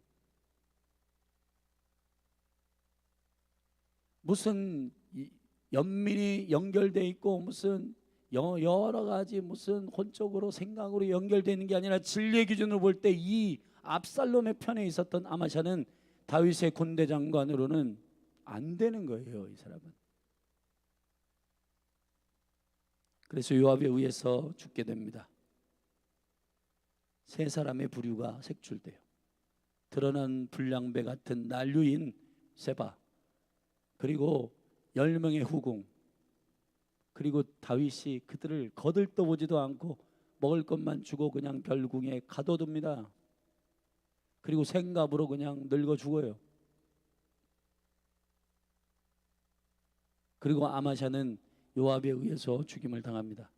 무슨 연민이 연결돼 있고 무슨 여러 가지 무슨 혼적으로 생각으로 연결되어 있는 게 아니라 진리의 기준으로 볼 때 이 압살롬의 편에 있었던 아마샤는 다윗의 군대 장관으로는 안 되는 거예요. 이 사람은. 그래서 요압에 의해서 죽게 됩니다. 세 사람의 부류가 색출돼요. 드러난 불량배 같은 난류인 세바, 그리고 10명의 후궁, 그리고 다윗이 그들을 거들떠보지도 않고 먹을 것만 주고 그냥 별궁에 가둬둡니다. 그리고 생갑으로 그냥 늙어 죽어요. 그리고 아마샤는 요압에 의해서 죽임을 당합니다.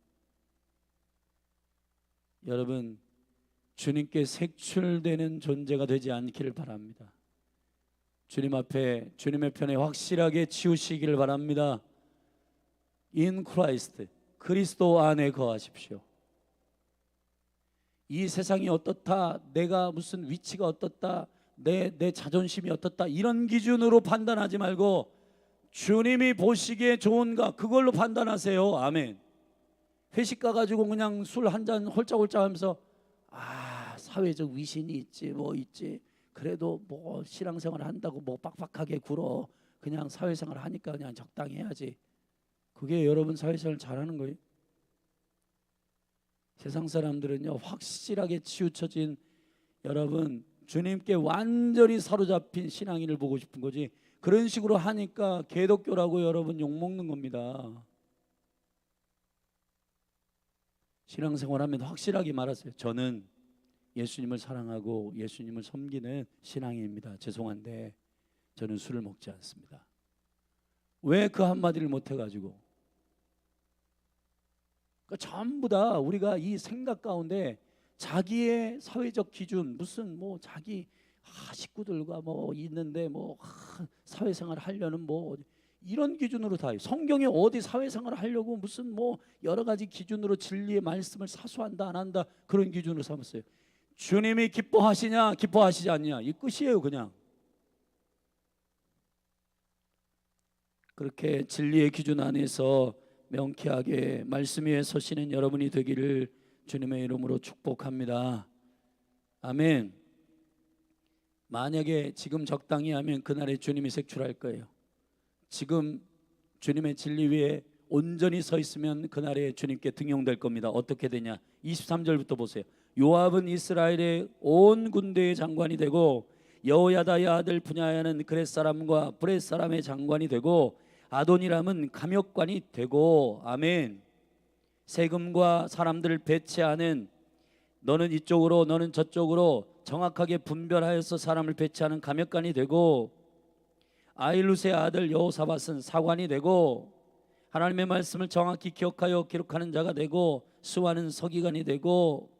여러분, 주님께 색출되는 존재가 되지 않기를 바랍니다. 주님 앞에 주님의 편에 확실하게 치우시기를 바랍니다. In Christ, 그리스도 안에 거하십시오. 이 세상이 어떻다, 내가 무슨 위치가 어떻다, 내 자존심이 어떻다, 이런 기준으로 판단하지 말고 주님이 보시기에 좋은가, 그걸로 판단하세요. 아멘. 회식 가가지고 그냥 술 한 잔 홀짝홀짝 하면서 사회적 위신이 있지 뭐 있지, 그래도 뭐 신앙생활 한다고 뭐 빡빡하게 굴어, 그냥 사회생활 하니까 그냥 적당히 해야지. 그게 여러분 사회생활 잘하는 거예요? 세상 사람들은요, 확실하게 치우쳐진 여러분 주님께 완전히 사로잡힌 신앙인을 보고 싶은 거지, 그런 식으로 하니까 개독교라고 여러분 욕먹는 겁니다. 신앙생활하면 확실하게 말하세요. 저는 예수님을 사랑하고 예수님을 섬기는 신앙인입니다. 죄송한데 저는 술을 먹지 않습니다. 왜 그 한마디를 못해가지고? 그러니까 전부 다 우리가 이 생각 가운데 자기의 사회적 기준, 무슨 뭐 자기 식구들과 뭐 있는데 뭐 사회생활 하려는 뭐 이런 기준으로 다 해요. 성경에 어디 사회생활 하려고 무슨 뭐 여러 가지 기준으로 진리의 말씀을 사수한다 안 한다 그런 기준으로 삼았어요. 주님이 기뻐하시냐 기뻐하시지 않냐 이 끝이에요. 그냥 그렇게 진리의 기준 안에서 명쾌하게 말씀 위에 서시는 여러분이 되기를 주님의 이름으로 축복합니다. 아멘. 만약에 지금 적당히 하면 그날에 주님이 색출할 거예요. 지금 주님의 진리 위에 온전히 서 있으면 그날에 주님께 등용될 겁니다. 어떻게 되냐? 23절부터 보세요. 요압은 이스라엘의 온 군대의 장관이 되고 여호야다의 아들 분야야는 그렛 사람과 브렛 사람의 장관이 되고 아도니람은 감역관이 되고, 아멘. 세금과 사람들을 배치하는, 너는 이쪽으로 너는 저쪽으로 정확하게 분별하여서 사람을 배치하는 감역관이 되고, 아일루스의 아들 여호사밧은 사관이 되고, 하나님의 말씀을 정확히 기억하여 기록하는 자가 되고, 수아는 서기관이 되고,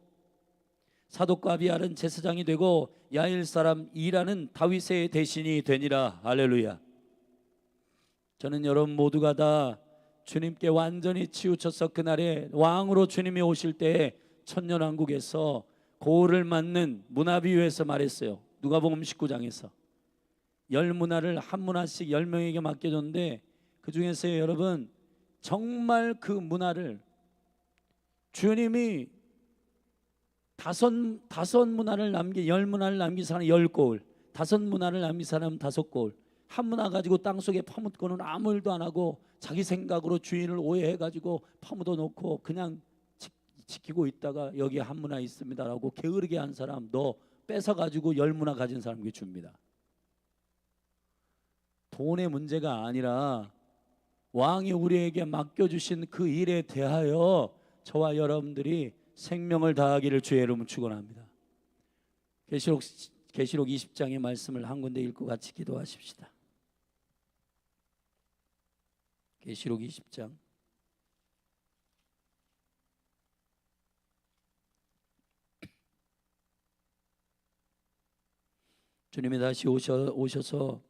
사독과 아비알은 제사장이 되고, 야일 사람 이라는 다윗의 대신이 되니라. 할렐루야. 저는 여러분 모두가 다 주님께 완전히 치우쳐서 그날에 왕으로 주님이 오실 때에 천년왕국에서 고을을 맡는 문화비유에서 말했어요. 누가복음 19장에서 10문화를 한 문화씩 10명에게 맡겨줬는데, 그 중에서 여러분 정말 그 문화를 주님이 다섯 문화를 남긴, 10문화를 남긴 사람 10고을, 5문화를 남긴 사람 5고을, 한 문화 가지고 땅속에 파묻고는 아무 일도 안 하고 자기 생각으로 주인을 오해해가지고 파묻어 놓고 그냥 지키고 있다가 여기 한 문화 있습니다라고 게으르게 한 사람 너 뺏어가지고 10문화 가진 사람에게 줍니다. 돈의 문제가 아니라 왕이 우리에게 맡겨주신 그 일에 대하여 저와 여러분들이 생명을 다하기를 주의 이름으로 축원합니다. 계시록 20장의 말씀을 한 군데 읽고 같이 기도하십시다. 계시록 20장 주님이 다시 오셔서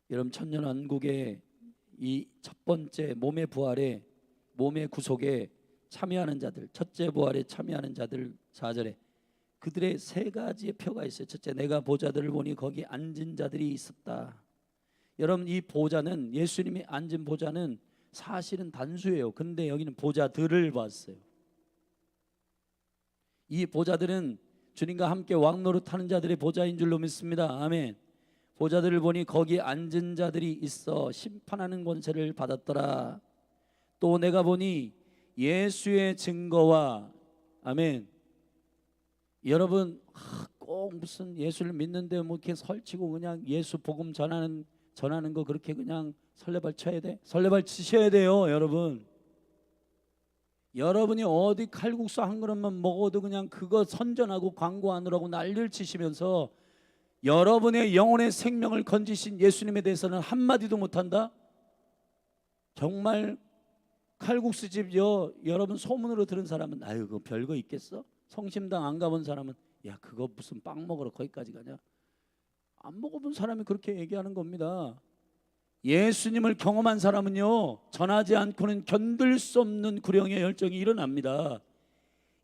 여러분 천년왕국의 이 첫 번째 몸의 부활에, 몸의 구속에 참여하는 자들, 첫째 부활에 참여하는 자들, 4절에 그들의 세 가지의 표가 있어요. 첫째, 내가 보좌들을 보니 거기 앉은 자들이 있었다. 여러분 이 보좌는, 예수님이 앉은 보좌는 사실은 단수예요. 근데 여기는 보좌들을 봤어요. 이 보좌들은 주님과 함께 왕노릇하는 자들의 보좌인 줄로 믿습니다. 아멘. 보좌들을 보니 거기 앉은 자들이 있어 심판하는 권세를 받았더라. 또 내가 보니 예수의 증거와, 아멘. 여러분 꼭 무슨 예수를 믿는데 뭐 이렇게 설치고 그냥 예수 복음 전하는 거 그렇게 그냥 설레발 쳐야 돼? 설레발 치셔야 돼요. 여러분이 어디 칼국수 한 그릇만 먹어도 그냥 그거 선전하고 광고하느라고 난리를 치시면서 여러분의 영혼의 생명을 건지신 예수님에 대해서는 한마디도 못한다? 정말 칼국수집 여러분 소문으로 들은 사람은 아유 그거 별거 있겠어? 성심당 안 가본 사람은 야 그거 무슨 빵 먹으러 거기까지 가냐? 안 먹어본 사람이 그렇게 얘기하는 겁니다. 예수님을 경험한 사람은요 전하지 않고는 견딜 수 없는 구령의 열정이 일어납니다.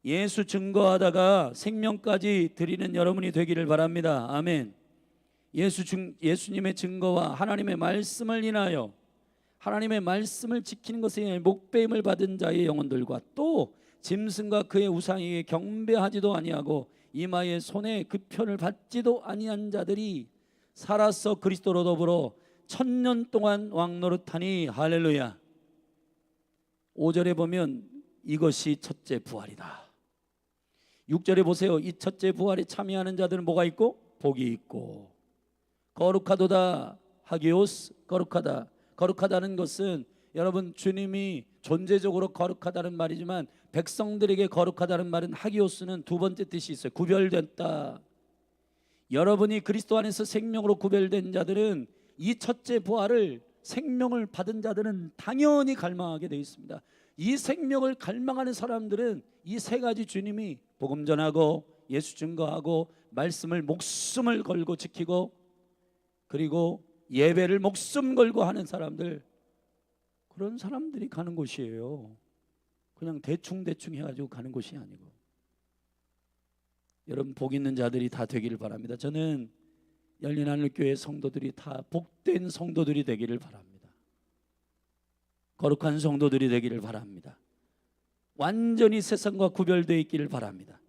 예수 증거하다가 생명까지 드리는 여러분이 되기를 바랍니다. 아멘. 예수님의 증거와 하나님의 말씀을 인하여 하나님의 말씀을 지키는 것에 목배임을 받은 자의 영혼들과 또 짐승과 그의 우상에게 경배하지도 아니하고 이마의 손에 그 편을 받지도 아니한 자들이 살아서 그리스도로 더불어 1000년 동안 왕노릇하니. 할렐루야. 5절에 보면 이것이 첫째 부활이다. 6절에 보세요. 이 첫째 부활에 참여하는 자들은 뭐가 있고? 복이 있고. 거룩하도다. 하기오스. 거룩하다. 거룩하다는 것은 여러분, 주님이 존재적으로 거룩하다는 말이지만 백성들에게 거룩하다는 말은 하기오스는 두 번째 뜻이 있어요. 구별됐다. 여러분이 그리스도 안에서 생명으로 구별된 자들은 이 첫째 부활을, 생명을 받은 자들은 당연히 갈망하게 되어 있습니다. 이 생명을 갈망하는 사람들은 이 세 가지 주님이 복음 전하고 예수 증거하고 말씀을 목숨을 걸고 지키고 그리고 예배를 목숨 걸고 하는 사람들, 그런 사람들이 가는 곳이에요. 그냥 대충 해가지고 가는 곳이 아니고. 여러분, 복 있는 자들이 다 되기를 바랍니다. 저는 열린하늘교회 성도들이 다 복된 성도들이 되기를 바랍니다. 거룩한 성도들이 되기를 바랍니다. 완전히 세상과 구별되어 있기를 바랍니다.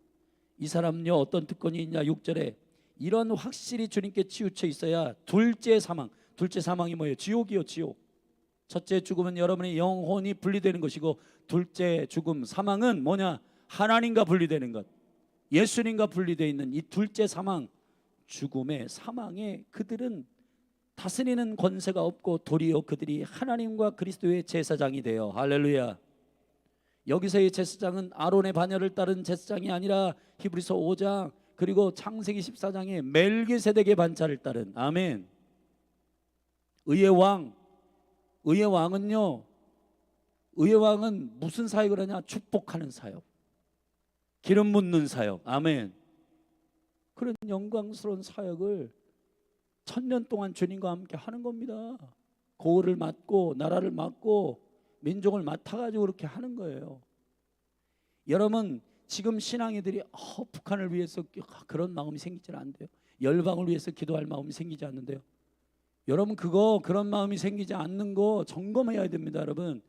이 사람요, 어떤 특권이 있냐? 6절에 이런 확실히 주님께 치우쳐 있어야 둘째 사망. 둘째 사망이 뭐예요? 지옥이요, 지옥. 첫째 죽음은 여러분의 영혼이 분리되는 것이고, 둘째 죽음, 사망은 뭐냐? 하나님과 분리되는 것, 예수님과 분리되어 있는 이 둘째 사망, 죽음의 사망에 그들은 다스리는 권세가 없고 도리어 그들이 하나님과 그리스도의 제사장이 되어. 할렐루야. 여기서의 제사장은 아론의 반열을 따른 제사장이 아니라 히브리서 5장 그리고 창세기 14장의 멜기세덱의 반차를 따른. 아멘. 의의 왕. 의의 왕은요, 의의 왕은 무슨 사역을 하냐? 축복하는 사역, 기름 붓는 사역. 아멘. 그런 영광스러운 사역을 1000년 동안 주님과 함께 하는 겁니다. 고을을 맡고 나라를 맡고 민족을 맡아가지고 그렇게 하는 거예요. 여러분, 지금 신앙이들이 북한을 위해서 그런 마음이 생기지 않는데요. 열방을 위해서 기도할 마음이 생기지 않는데요. 여러분, 그런 마음이 생기지 않는 거 점검해야 됩니다. 여러분,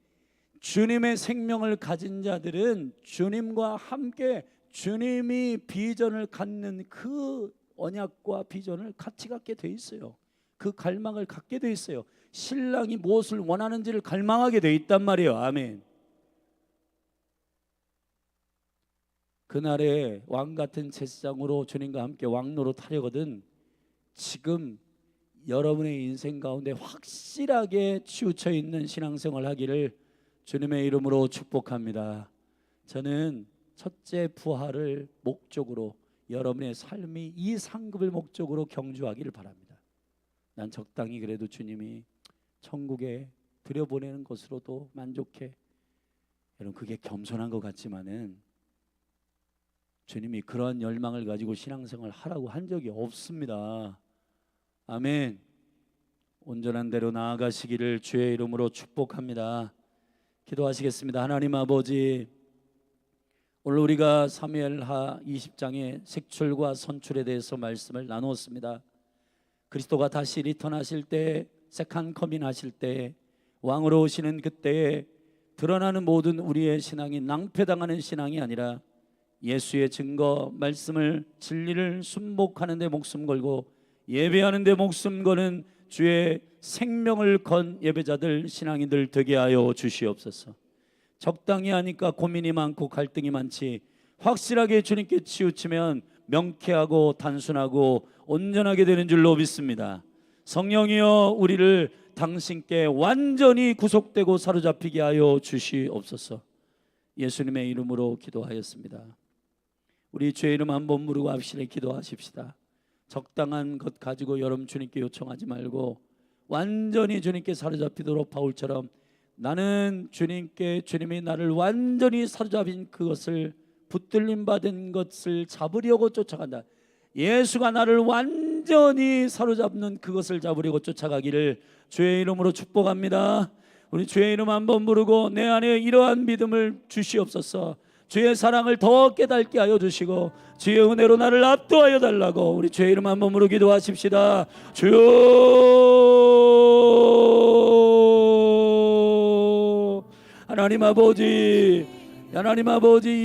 주님의 생명을 가진 자들은 주님과 함께 주님이 비전을 갖는 그 언약과 비전을 같이 갖게 돼 있어요. 그 갈망을 갖게 돼 있어요. 신랑이 무엇을 원하는지를 갈망하게 돼 있단 말이에요. 아멘. 그날에 왕 같은 제사장으로 주님과 함께 왕노릇 하려거든 지금 여러분의 인생 가운데 확실하게 치우쳐 있는 신앙생활 하기를 주님의 이름으로 축복합니다. 저는 첫째 부활을 목적으로 여러분의 삶이 이 상급을 목적으로 경주하기를 바랍니다. 난 적당히 그래도 주님이 천국에 들여보내는 것으로도 만족해. 여러분, 그게 겸손한 것 같지만은 주님이 그런 열망을 가지고 신앙생활을 하라고 한 적이 없습니다. 아멘. 온전한 대로 나아가시기를 주의 이름으로 축복합니다. 기도하시겠습니다. 하나님 아버지, 오늘 우리가 사무엘하 20장의 색출과 선출에 대해서 말씀을 나누었습니다. 그리스도가 다시 리턴하실 때, 세컨 커밍 하실 때, 왕으로 오시는 그때에 드러나는 모든 우리의 신앙이 낭패당하는 신앙이 아니라 예수의 증거, 말씀을, 진리를 순복하는 데 목숨 걸고 예배하는 데 목숨 거는 주의 생명을 건 예배자들, 신앙인들 되게 하여 주시옵소서. 적당히 하니까 고민이 많고 갈등이 많지, 확실하게 주님께 치우치면 명쾌하고 단순하고 온전하게 되는 줄로 믿습니다. 성령이여, 우리를 당신께 완전히 구속되고 사로잡히게 하여 주시옵소서. 예수님의 이름으로 기도하였습니다. 우리 주의 이름 한번 부르고 합시다. 기도하십시다. 적당한 것 가지고 여러분 주님께 요청하지 말고 완전히 주님께 사로잡히도록 바울처럼 나는 주님께, 주님이 나를 완전히 사로잡힌 그것을, 붙들림 받은 것을 잡으려고 쫓아간다. 예수가 나를 완전히 사로잡는 그것을 잡으려고 쫓아가기를 주의 이름으로 축복합니다. 우리 주의 이름 한번 부르고 내 안에 이러한 믿음을 주시옵소서. 주의 사랑을 더 깨닫게 하여 주시고 주의 은혜로 나를 압도하여 달라고 우리 주의 이름 한번 부르고 기도하십시다. 주여, 하나님 아버지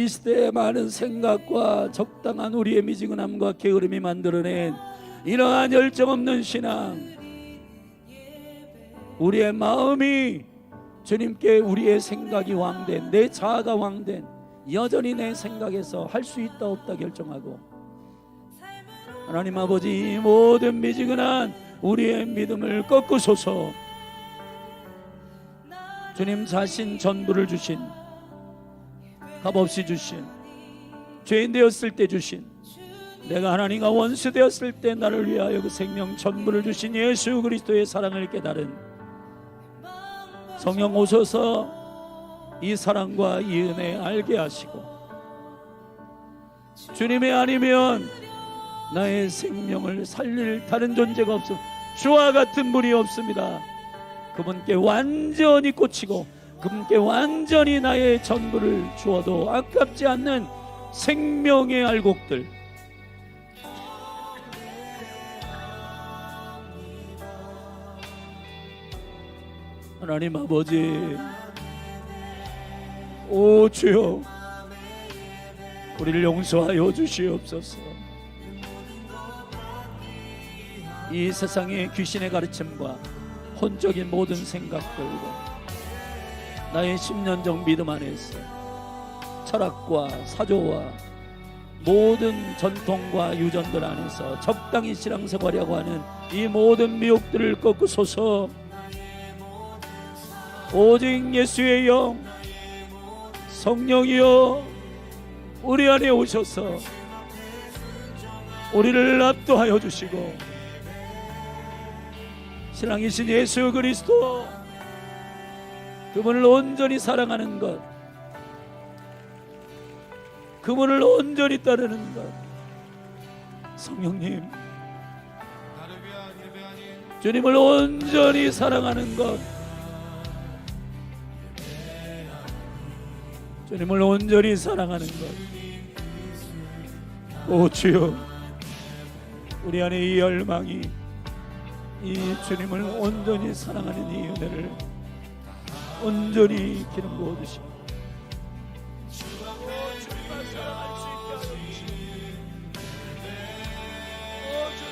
이 시대의 많은 생각과 적당한 우리의 미지근함과 게으름이 만들어낸 이러한 열정 없는 신앙, 우리의 마음이 주님께 우리의 생각이 왕된, 내 자아가 왕된, 여전히 내 생각에서 할 수 있다 없다 결정하고, 하나님 아버지 이 모든 미지근한 우리의 믿음을 꺾으소서. 주님 자신 전부를 주신, 값없이 주신, 죄인 되었을 때 주신, 내가 하나님과 원수 되었을 때 나를 위하여 그 생명 전부를 주신 예수 그리스도의 사랑을 깨달은 성령 오셔서 이 사랑과 이 은혜 알게 하시고, 주님이 아니면 나의 생명을 살릴 다른 존재가 없어, 주와 같은 분이 없습니다. 그분께 완전히 꽂히고 그분께 완전히 나의 전부를 주어도 아깝지 않는 생명의 알곡들, 하나님 아버지, 오 주여 우리를 용서하여 주시옵소서. 이 세상의 귀신의 가르침과 혼적인 모든 생각들과 나의 10년적 믿음 안에서 철학과 사조와 모든 전통과 유전들 안에서 적당히 신앙생활하려고 하는 이 모든 미혹들을 꺾으소서. 오직 예수의 영 성령이여 우리 안에 오셔서 우리를 압도하여 주시고, 신랑이신 예수 그리스도 그분을 온전히 사랑하는 것, 그분을 온전히 따르는 것, 성령님 주님을 온전히 사랑하는 것, 주님을 온전히 사랑하는 것, 오 주여 우리 안에 이 열망이, 이 주님을 온전히 사랑하는 이 은혜를 온전히 기름 부어주시고 주님만 사랑할 수 있게 하여 주시고, 오 주님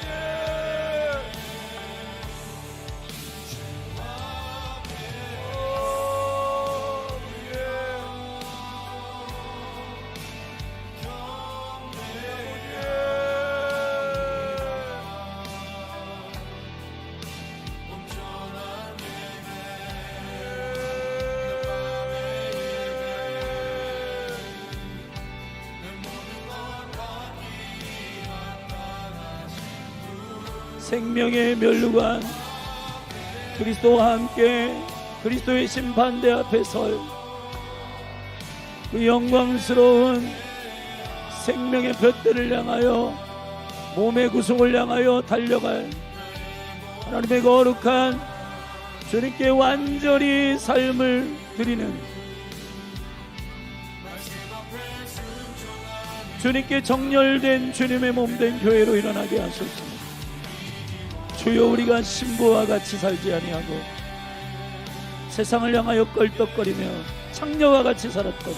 생명의 면류관 그리스도와 함께 그리스도의 심판대 앞에 설 그 영광스러운 생명의 볏대를 향하여, 몸의 구속을 향하여 달려갈 하나님의 거룩한 주님께 완전히 삶을 드리는, 주님께 정렬된 주님의 몸된 교회로 일어나게 하소서. 주여 우리가 신부와 같이 살지 아니하고 세상을 향하여 껄떡거리며 창녀와 같이 살았던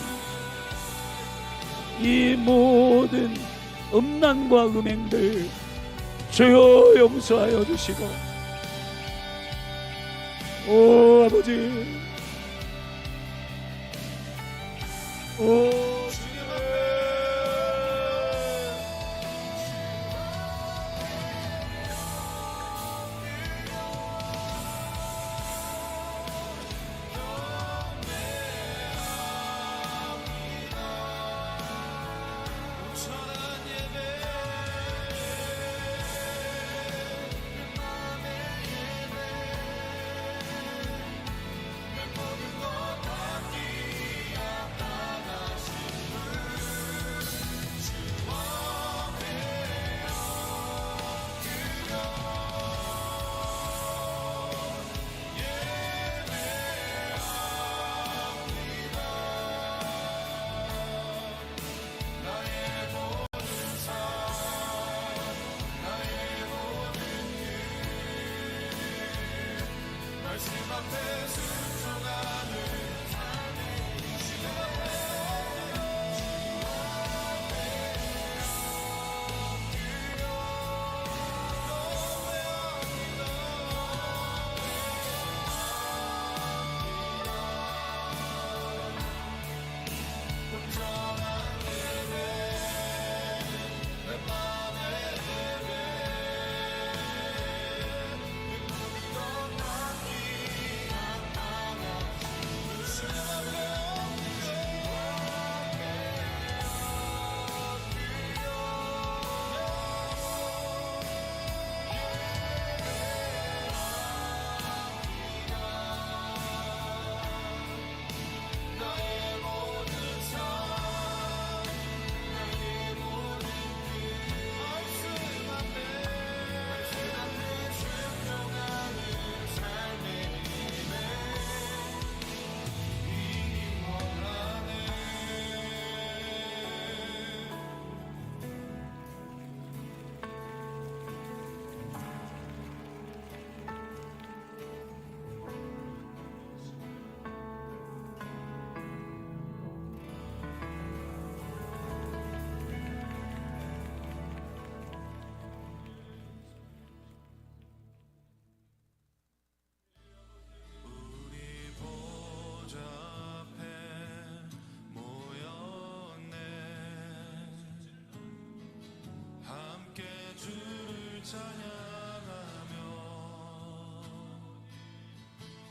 이 모든 음란과 음행들 주여 용서하여 주시고, 오 아버지, 오
찬양하며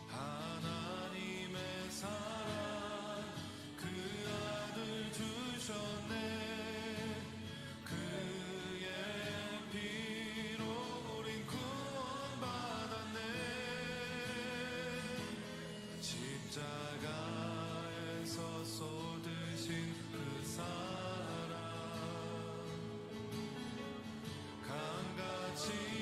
하나님의 사랑 그 아들 주셨네. 그의 피로 우린 구원받았네. 십자가에서 쏟으신 그 사랑 강같이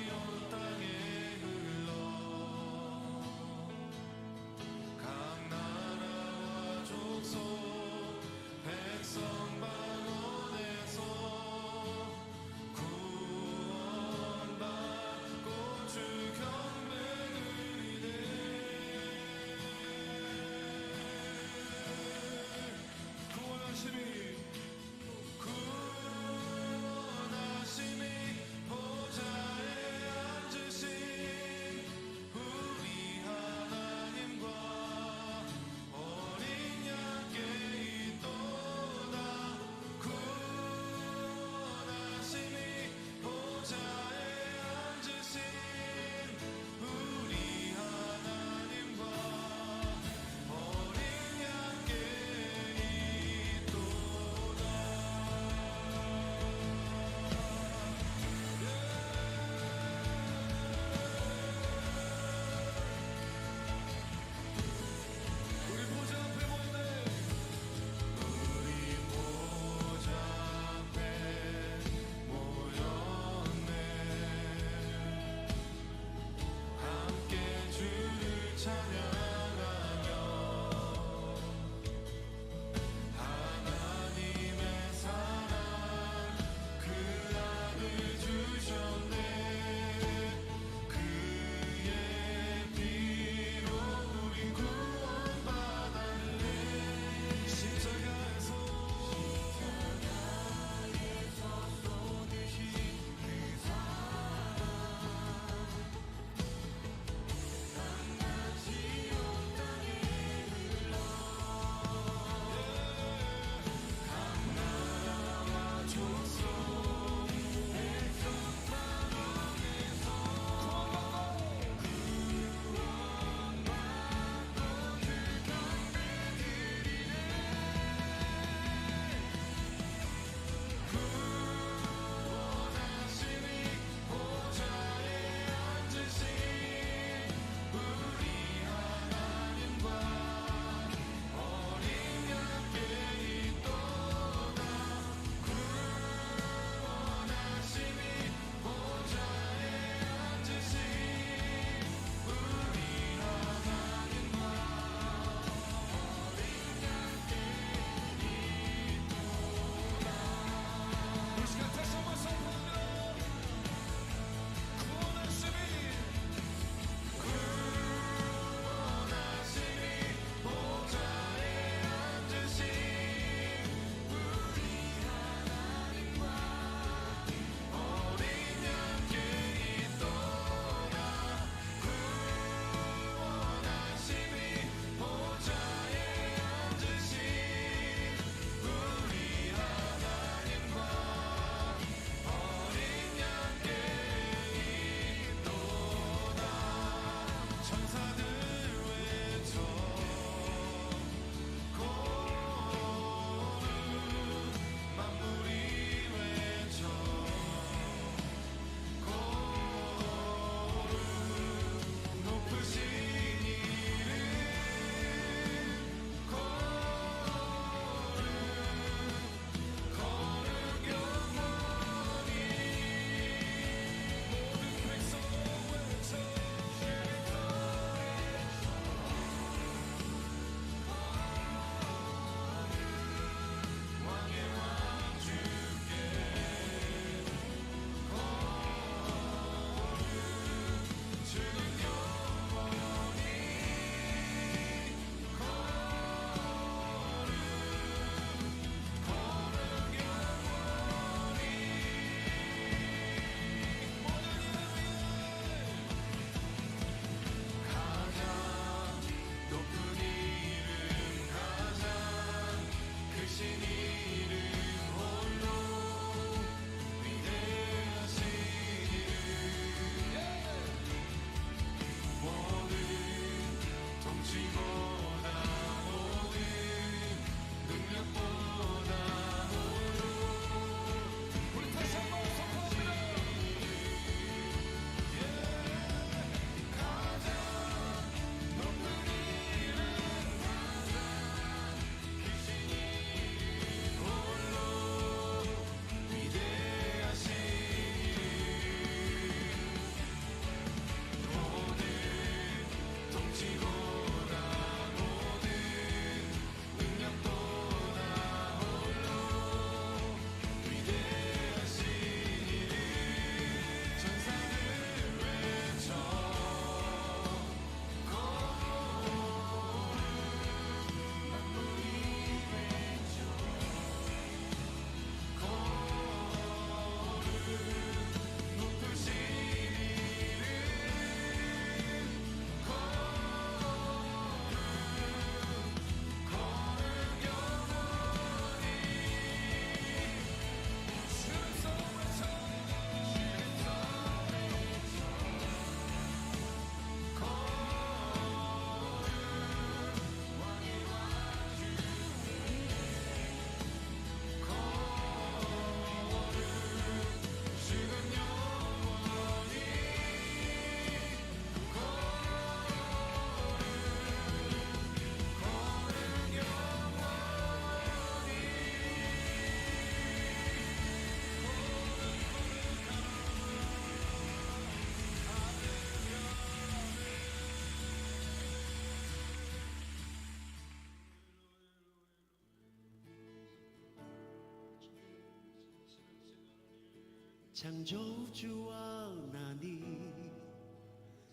창조주 하나님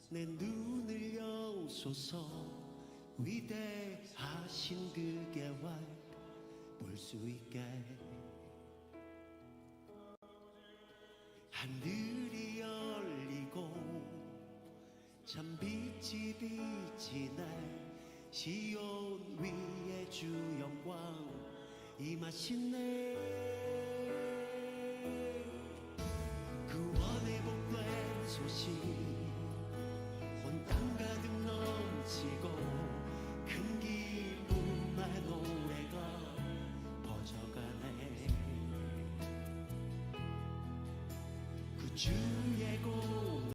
내 눈을 여소서 위대하신 그 계획 볼 수 있게 하늘이 열리고 참 빛이 비치네 시온 위에 주 영광 임하시네 구원의 복된 소식 온 땅 가득 넘치고 큰 기쁨의 노래가 퍼져가네 그 주의 고